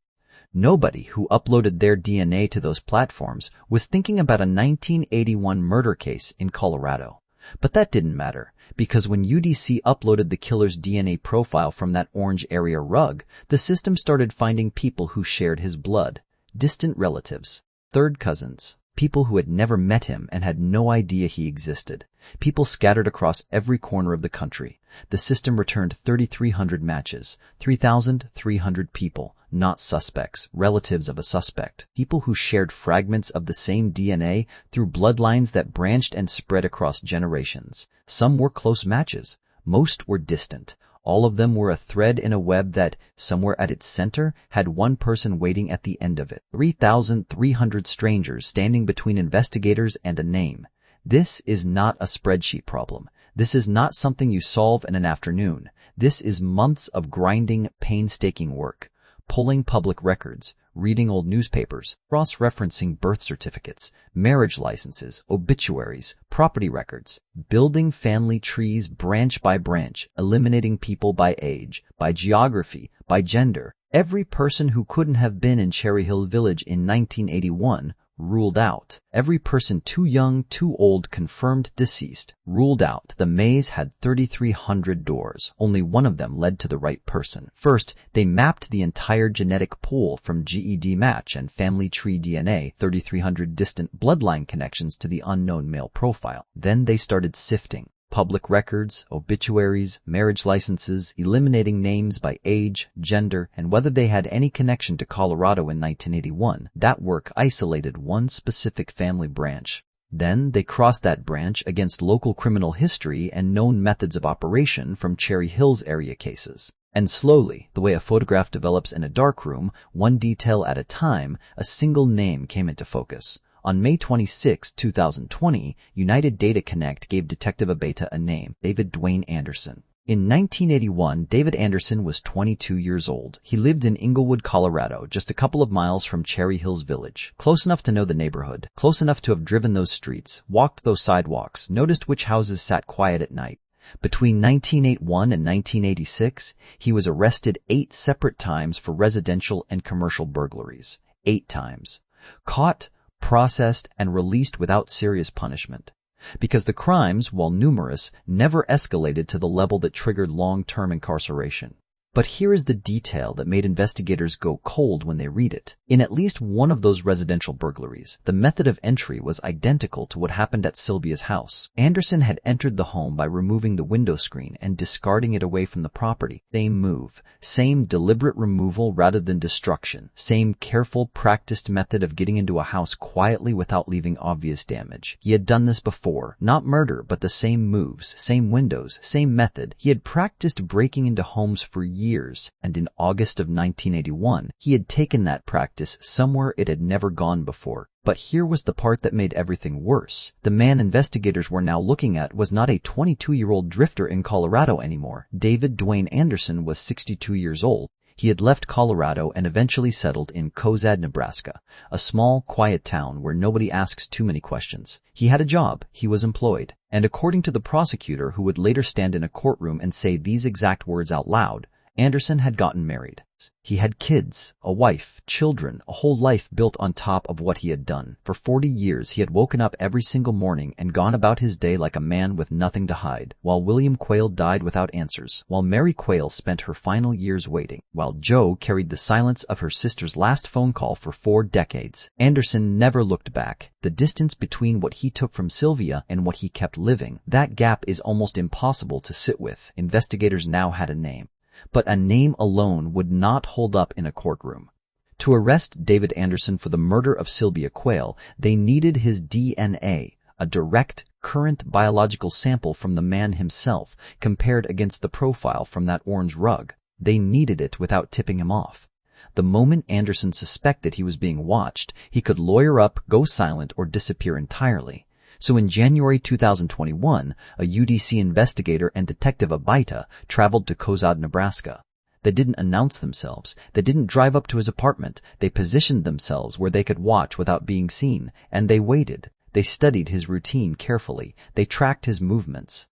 Nobody who uploaded their DNA to those platforms was thinking about a 1981 murder case in Colorado. But that didn't matter, because when UDC uploaded the killer's DNA profile from that Orange Area rug, the system started finding people who shared his blood, distant relatives, third cousins, people who had never met him and had no idea he existed, people scattered across every corner of the country. The system returned 3,300 matches, 3,300 people, not suspects, relatives of a suspect, people who shared fragments of the same DNA through bloodlines that branched and spread across generations. Some were close matches. Most were distant. All of them were a thread in a web that, somewhere at its center, had one person waiting at the end of it. 3,300 strangers standing between investigators and a name. This is not a spreadsheet problem. This is not something you solve in an afternoon. This is months of grinding, painstaking work. Pulling public records, reading old newspapers, cross-referencing birth certificates, marriage licenses, obituaries, property records, building family trees branch by branch, eliminating people by age, by geography, by gender. Every person who couldn't have been in Cherry Hill Village in 1981 ruled out. Every person too young, too old, confirmed deceased, ruled out. The maze had 3,300 doors. Only one of them led to the right person. First, they mapped the entire genetic pool from GED match and family tree DNA, 3,300 distant bloodline connections to the unknown male profile. Then they started sifting. Public records, obituaries, marriage licenses, eliminating names by age, gender, and whether they had any connection to Colorado in 1981. That work isolated one specific family branch. Then they crossed that branch against local criminal history and known methods of operation from Cherry Hills area cases. And slowly, the way a photograph develops in a darkroom, one detail at a time, a single name came into focus. On May 26, 2020, United Data Connect gave Detective Abeta a name, David Dwayne Anderson. In 1981, David Anderson was 22 years old. He lived in Inglewood, Colorado, just a couple of miles from Cherry Hills Village. Close enough to know the neighborhood, close enough to have driven those streets, walked those sidewalks, noticed which houses sat quiet at night. Between 1981 and 1986, he was arrested 8 separate times for residential and commercial burglaries. 8 times. Caught, processed, and released without serious punishment. Because the crimes, while numerous, never escalated to the level that triggered long-term incarceration. But here is the detail that made investigators go cold when they read it. In at least one of those residential burglaries, the method of entry was identical to what happened at Sylvia's house. Anderson had entered the home by removing the window screen and discarding it away from the property. Same move, same deliberate removal rather than destruction, same careful, practiced method of getting into a house quietly without leaving obvious damage. He had done this before, not murder, but the same moves, same windows, same method. He had practiced breaking into homes for years, and in August of 1981, he had taken that practice somewhere it had never gone before. But here was the part that made everything worse. The man investigators were now looking at was not a 22-year-old drifter in Colorado anymore. David Dwayne Anderson was 62 years old. He had left Colorado and eventually settled in Cozad, Nebraska, a small, quiet town where nobody asks too many questions. He had a job, he was employed, and according to the prosecutor who would later stand in a courtroom and say these exact words out loud, Anderson had gotten married. He had kids, a wife, children, a whole life built on top of what he had done. For 40 years he had woken up every single morning and gone about his day like a man with nothing to hide, while William Quayle died without answers, while Mary Quayle spent her final years waiting, while Joe carried the silence of her sister's last phone call for 4 decades. Anderson never looked back. The distance between what he took from Sylvia and what he kept living, that gap is almost impossible to sit with. Investigators now had a name. But a name alone would not hold up in a courtroom. To arrest David Anderson for the murder of Sylvia Quayle, they needed his DNA, a direct, current biological sample from the man himself, compared against the profile from that orange rug. They needed it without tipping him off. The moment Anderson suspected he was being watched, he could lawyer up, go silent, or disappear entirely. So in January 2021, a UDC investigator and Detective Abeta traveled to Cozad, Nebraska. They didn't announce themselves. They didn't drive up to his apartment. They positioned themselves where they could watch without being seen, and they waited. They studied his routine carefully. They tracked his movements.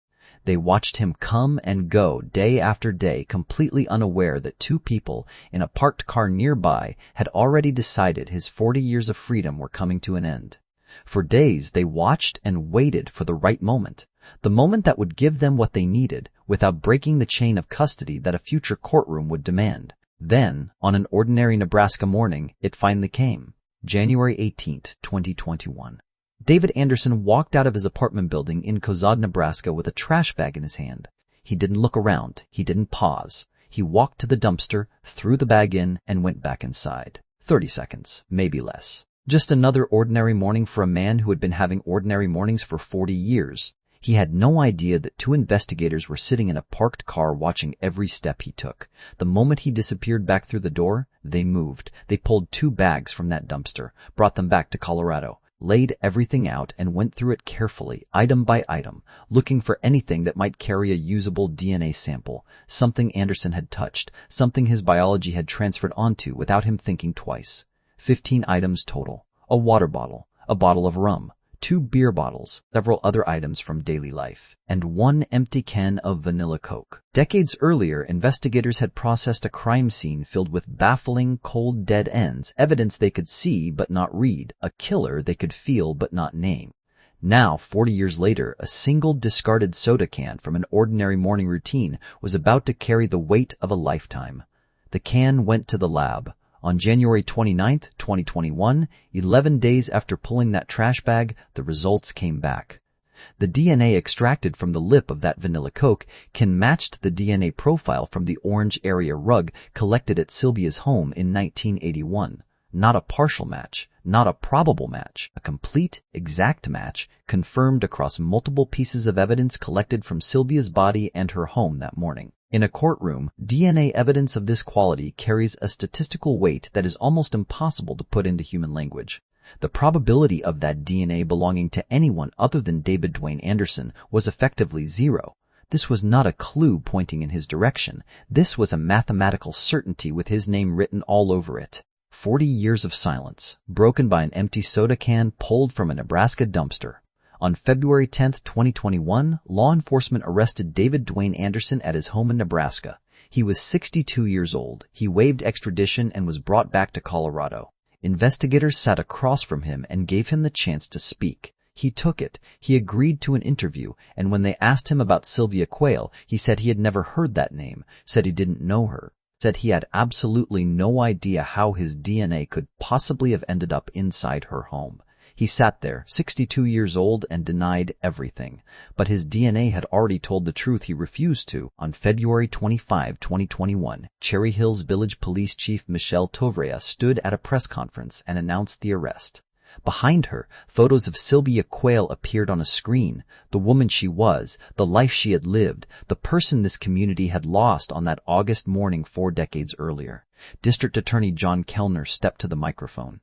They watched him come and go day after day, completely unaware that 2 people in a parked car nearby had already decided his 40 years of freedom were coming to an end. For days they watched and waited for the right moment, the moment that would give them what they needed without breaking the chain of custody that a future courtroom would demand. Then, on an ordinary Nebraska morning, it finally came. January 18, 2021. David Anderson walked out of his apartment building in Cozad, Nebraska with a trash bag in his hand. He didn't look around. He didn't pause. He walked to the dumpster, threw the bag in, and went back inside. 30 seconds, maybe less. Just another ordinary morning for a man who had been having ordinary mornings for 40 years. He had no idea that 2 investigators were sitting in a parked car watching every step he took. The moment he disappeared back through the door, they moved. They pulled 2 bags from that dumpster, brought them back to Colorado. laid everything out and went through it carefully, item by item, looking for anything that might carry a usable DNA sample, something Anderson had touched, something his biology had transferred onto without him thinking twice. 15 items total. A water bottle, a bottle of rum, 2 beer bottles, several other items from daily life, and 1 empty can of vanilla Coke. Decades earlier, investigators had processed a crime scene filled with baffling, cold dead ends, evidence they could see but not read, a killer they could feel but not name. Now, 40 years later, a single discarded soda can from an ordinary morning routine was about to carry the weight of a lifetime. The can went to the lab. On January 29, 2021, 11 days after pulling that trash bag, the results came back. The DNA extracted from the lip of that vanilla Coke can match the DNA profile from the orange area rug collected at Sylvia's home in 1981. Not a partial match, not a probable match, a complete, exact match confirmed across multiple pieces of evidence collected from Sylvia's body and her home that morning. In a courtroom, DNA evidence of this quality carries a statistical weight that is almost impossible to put into human language. The probability of that DNA belonging to anyone other than David Dwayne Anderson was effectively zero. This was not a clue pointing in his direction. This was a mathematical certainty with his name written all over it. 40 years of silence, broken by an empty soda can pulled from a Nebraska dumpster. On February 10, 2021, law enforcement arrested David Dwayne Anderson at his home in Nebraska. He was 62 years old. He waived extradition and was brought back to Colorado. Investigators sat across from him and gave him the chance to speak. He took it. He agreed to an interview, and when they asked him about Sylvia Quayle, he said he had never heard that name, said he didn't know her, said he had absolutely no idea how his DNA could possibly have ended up inside her home. He sat there, 62 years old, and denied everything. But his DNA had already told the truth he refused to. On February 25, 2021, Cherry Hills Village Police Chief Michelle Tovrea stood at a press conference and announced the arrest. Behind her, photos of Sylvia Quayle appeared on a screen. The woman she was, the life she had lived, the person this community had lost on that August morning 4 decades earlier. District Attorney John Kellner stepped to the microphone.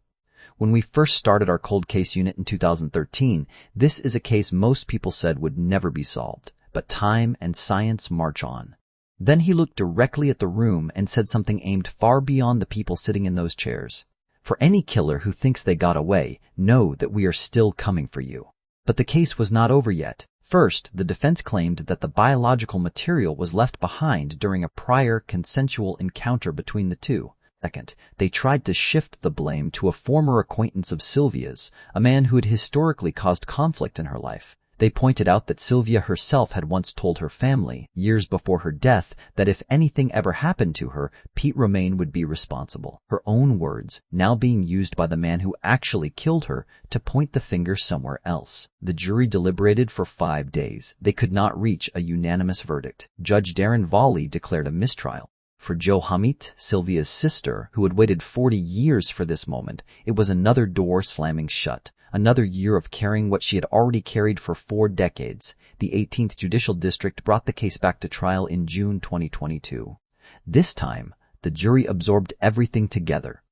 When we first started our cold case unit in 2013, this is a case most people said would never be solved. But time and science march on. Then he looked directly at the room and said something aimed far beyond the people sitting in those chairs. For any killer who thinks they got away, know that we are still coming for you. But the case was not over yet. First, the defense claimed that the biological material was left behind during a prior consensual encounter between the two. Second, they tried to shift the blame to a former acquaintance of Sylvia's, a man who had historically caused conflict in her life. They pointed out that Sylvia herself had once told her family, years before her death, that if anything ever happened to her, Pete Romaine would be responsible. Her own words, now being used by the man who actually killed her to point the finger somewhere else. The jury deliberated for 5 days. They could not reach a unanimous verdict. Judge Darren Volley declared a mistrial. For Jo Hamit, Sylvia's sister, who had waited 40 years for this moment, it was another door slamming shut. Another year of carrying what she had already carried for 4 decades. The 18th Judicial District brought the case back to trial in June 2022. This time, the jury absorbed everything together.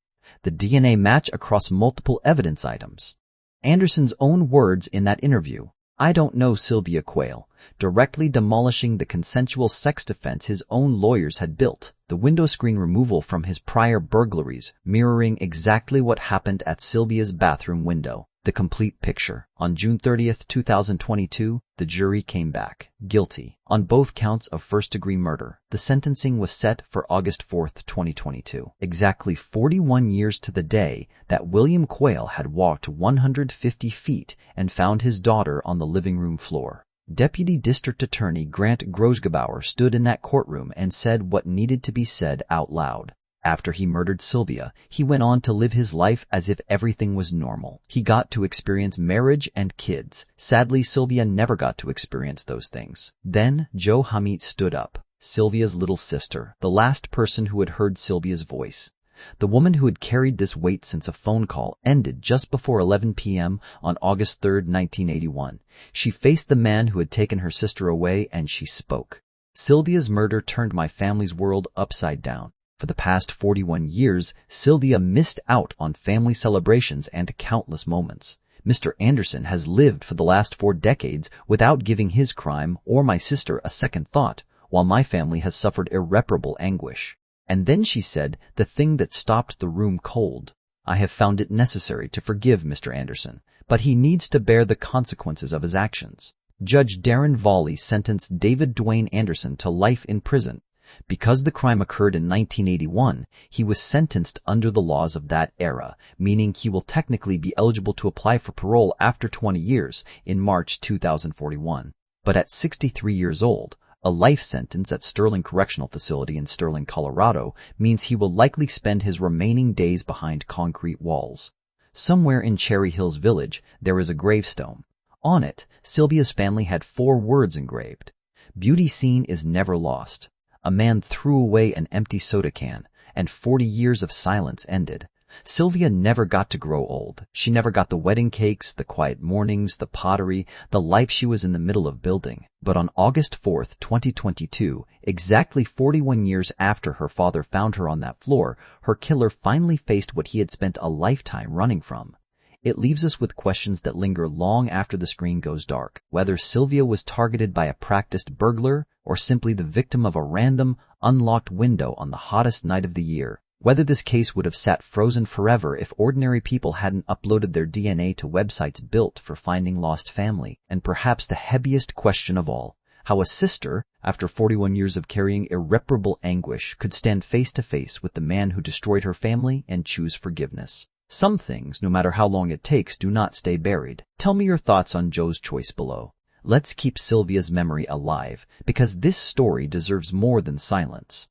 The DNA match across multiple evidence items. Anderson's own words in that interview, "I don't know Sylvia Quayle," directly demolishing the consensual sex defense his own lawyers had built. The window screen removal from his prior burglaries, mirroring exactly what happened at Sylvia's bathroom window. The complete picture. On June 30th, 2022, the jury came back guilty on both counts of first-degree murder. The sentencing was set for August 4th, 2022. Exactly 41 years to the day that William Quayle had walked 150 feet and found his daughter on the living room floor. Deputy District Attorney Grant Grosgebauer stood in that courtroom and said what needed to be said out loud. After he murdered Sylvia, he went on to live his life as if everything was normal. He got to experience marriage and kids. Sadly, Sylvia never got to experience those things. Then Jo Hamit stood up, Sylvia's little sister, the last person who had heard Sylvia's voice. The woman who had carried this weight since a phone call ended just before 11 p.m. on August 3rd, 1981. She faced the man who had taken her sister away and she spoke. "Sylvia's murder turned my family's world upside down. For the past 41 years, Sylvia missed out on family celebrations and countless moments. Mr. Anderson has lived for the last 4 decades without giving his crime or my sister a second thought, while my family has suffered irreparable anguish. And then she said the thing that stopped the room cold. I have found it necessary to forgive Mr. Anderson, but he needs to bear the consequences of his actions. Judge Darren Volley sentenced David Dwayne Anderson to life in prison. Because the crime occurred in 1981, he was sentenced under the laws of that era, meaning he will technically be eligible to apply for parole after 20 years in March 2041. But at 63 years old, a life sentence at Sterling Correctional Facility in Sterling, Colorado, means he will likely spend his remaining days behind concrete walls. Somewhere in Cherry Hills Village, there is a gravestone. On it, Sylvia's family had 4 words engraved. Beauty seen is never lost. A man threw away an empty soda can, and 40 years of silence ended. Sylvia never got to grow old. She never got the wedding cakes, the quiet mornings, the pottery, the life she was in the middle of building. But on August 4th, 2022, exactly 41 years after her father found her on that floor, her killer finally faced what he had spent a lifetime running from. It leaves us with questions that linger long after the screen goes dark, whether Sylvia was targeted by a practiced burglar or simply the victim of a random, unlocked window on the hottest night of the year. Whether this case would have sat frozen forever if ordinary people hadn't uploaded their DNA to websites built for finding lost family. And perhaps the heaviest question of all, how a sister, after 41 years of carrying irreparable anguish, could stand face to face with the man who destroyed her family and choose forgiveness. Some things, no matter how long it takes, do not stay buried. Tell me your thoughts on Joe's choice below. Let's keep Sylvia's memory alive, because this story deserves more than silence.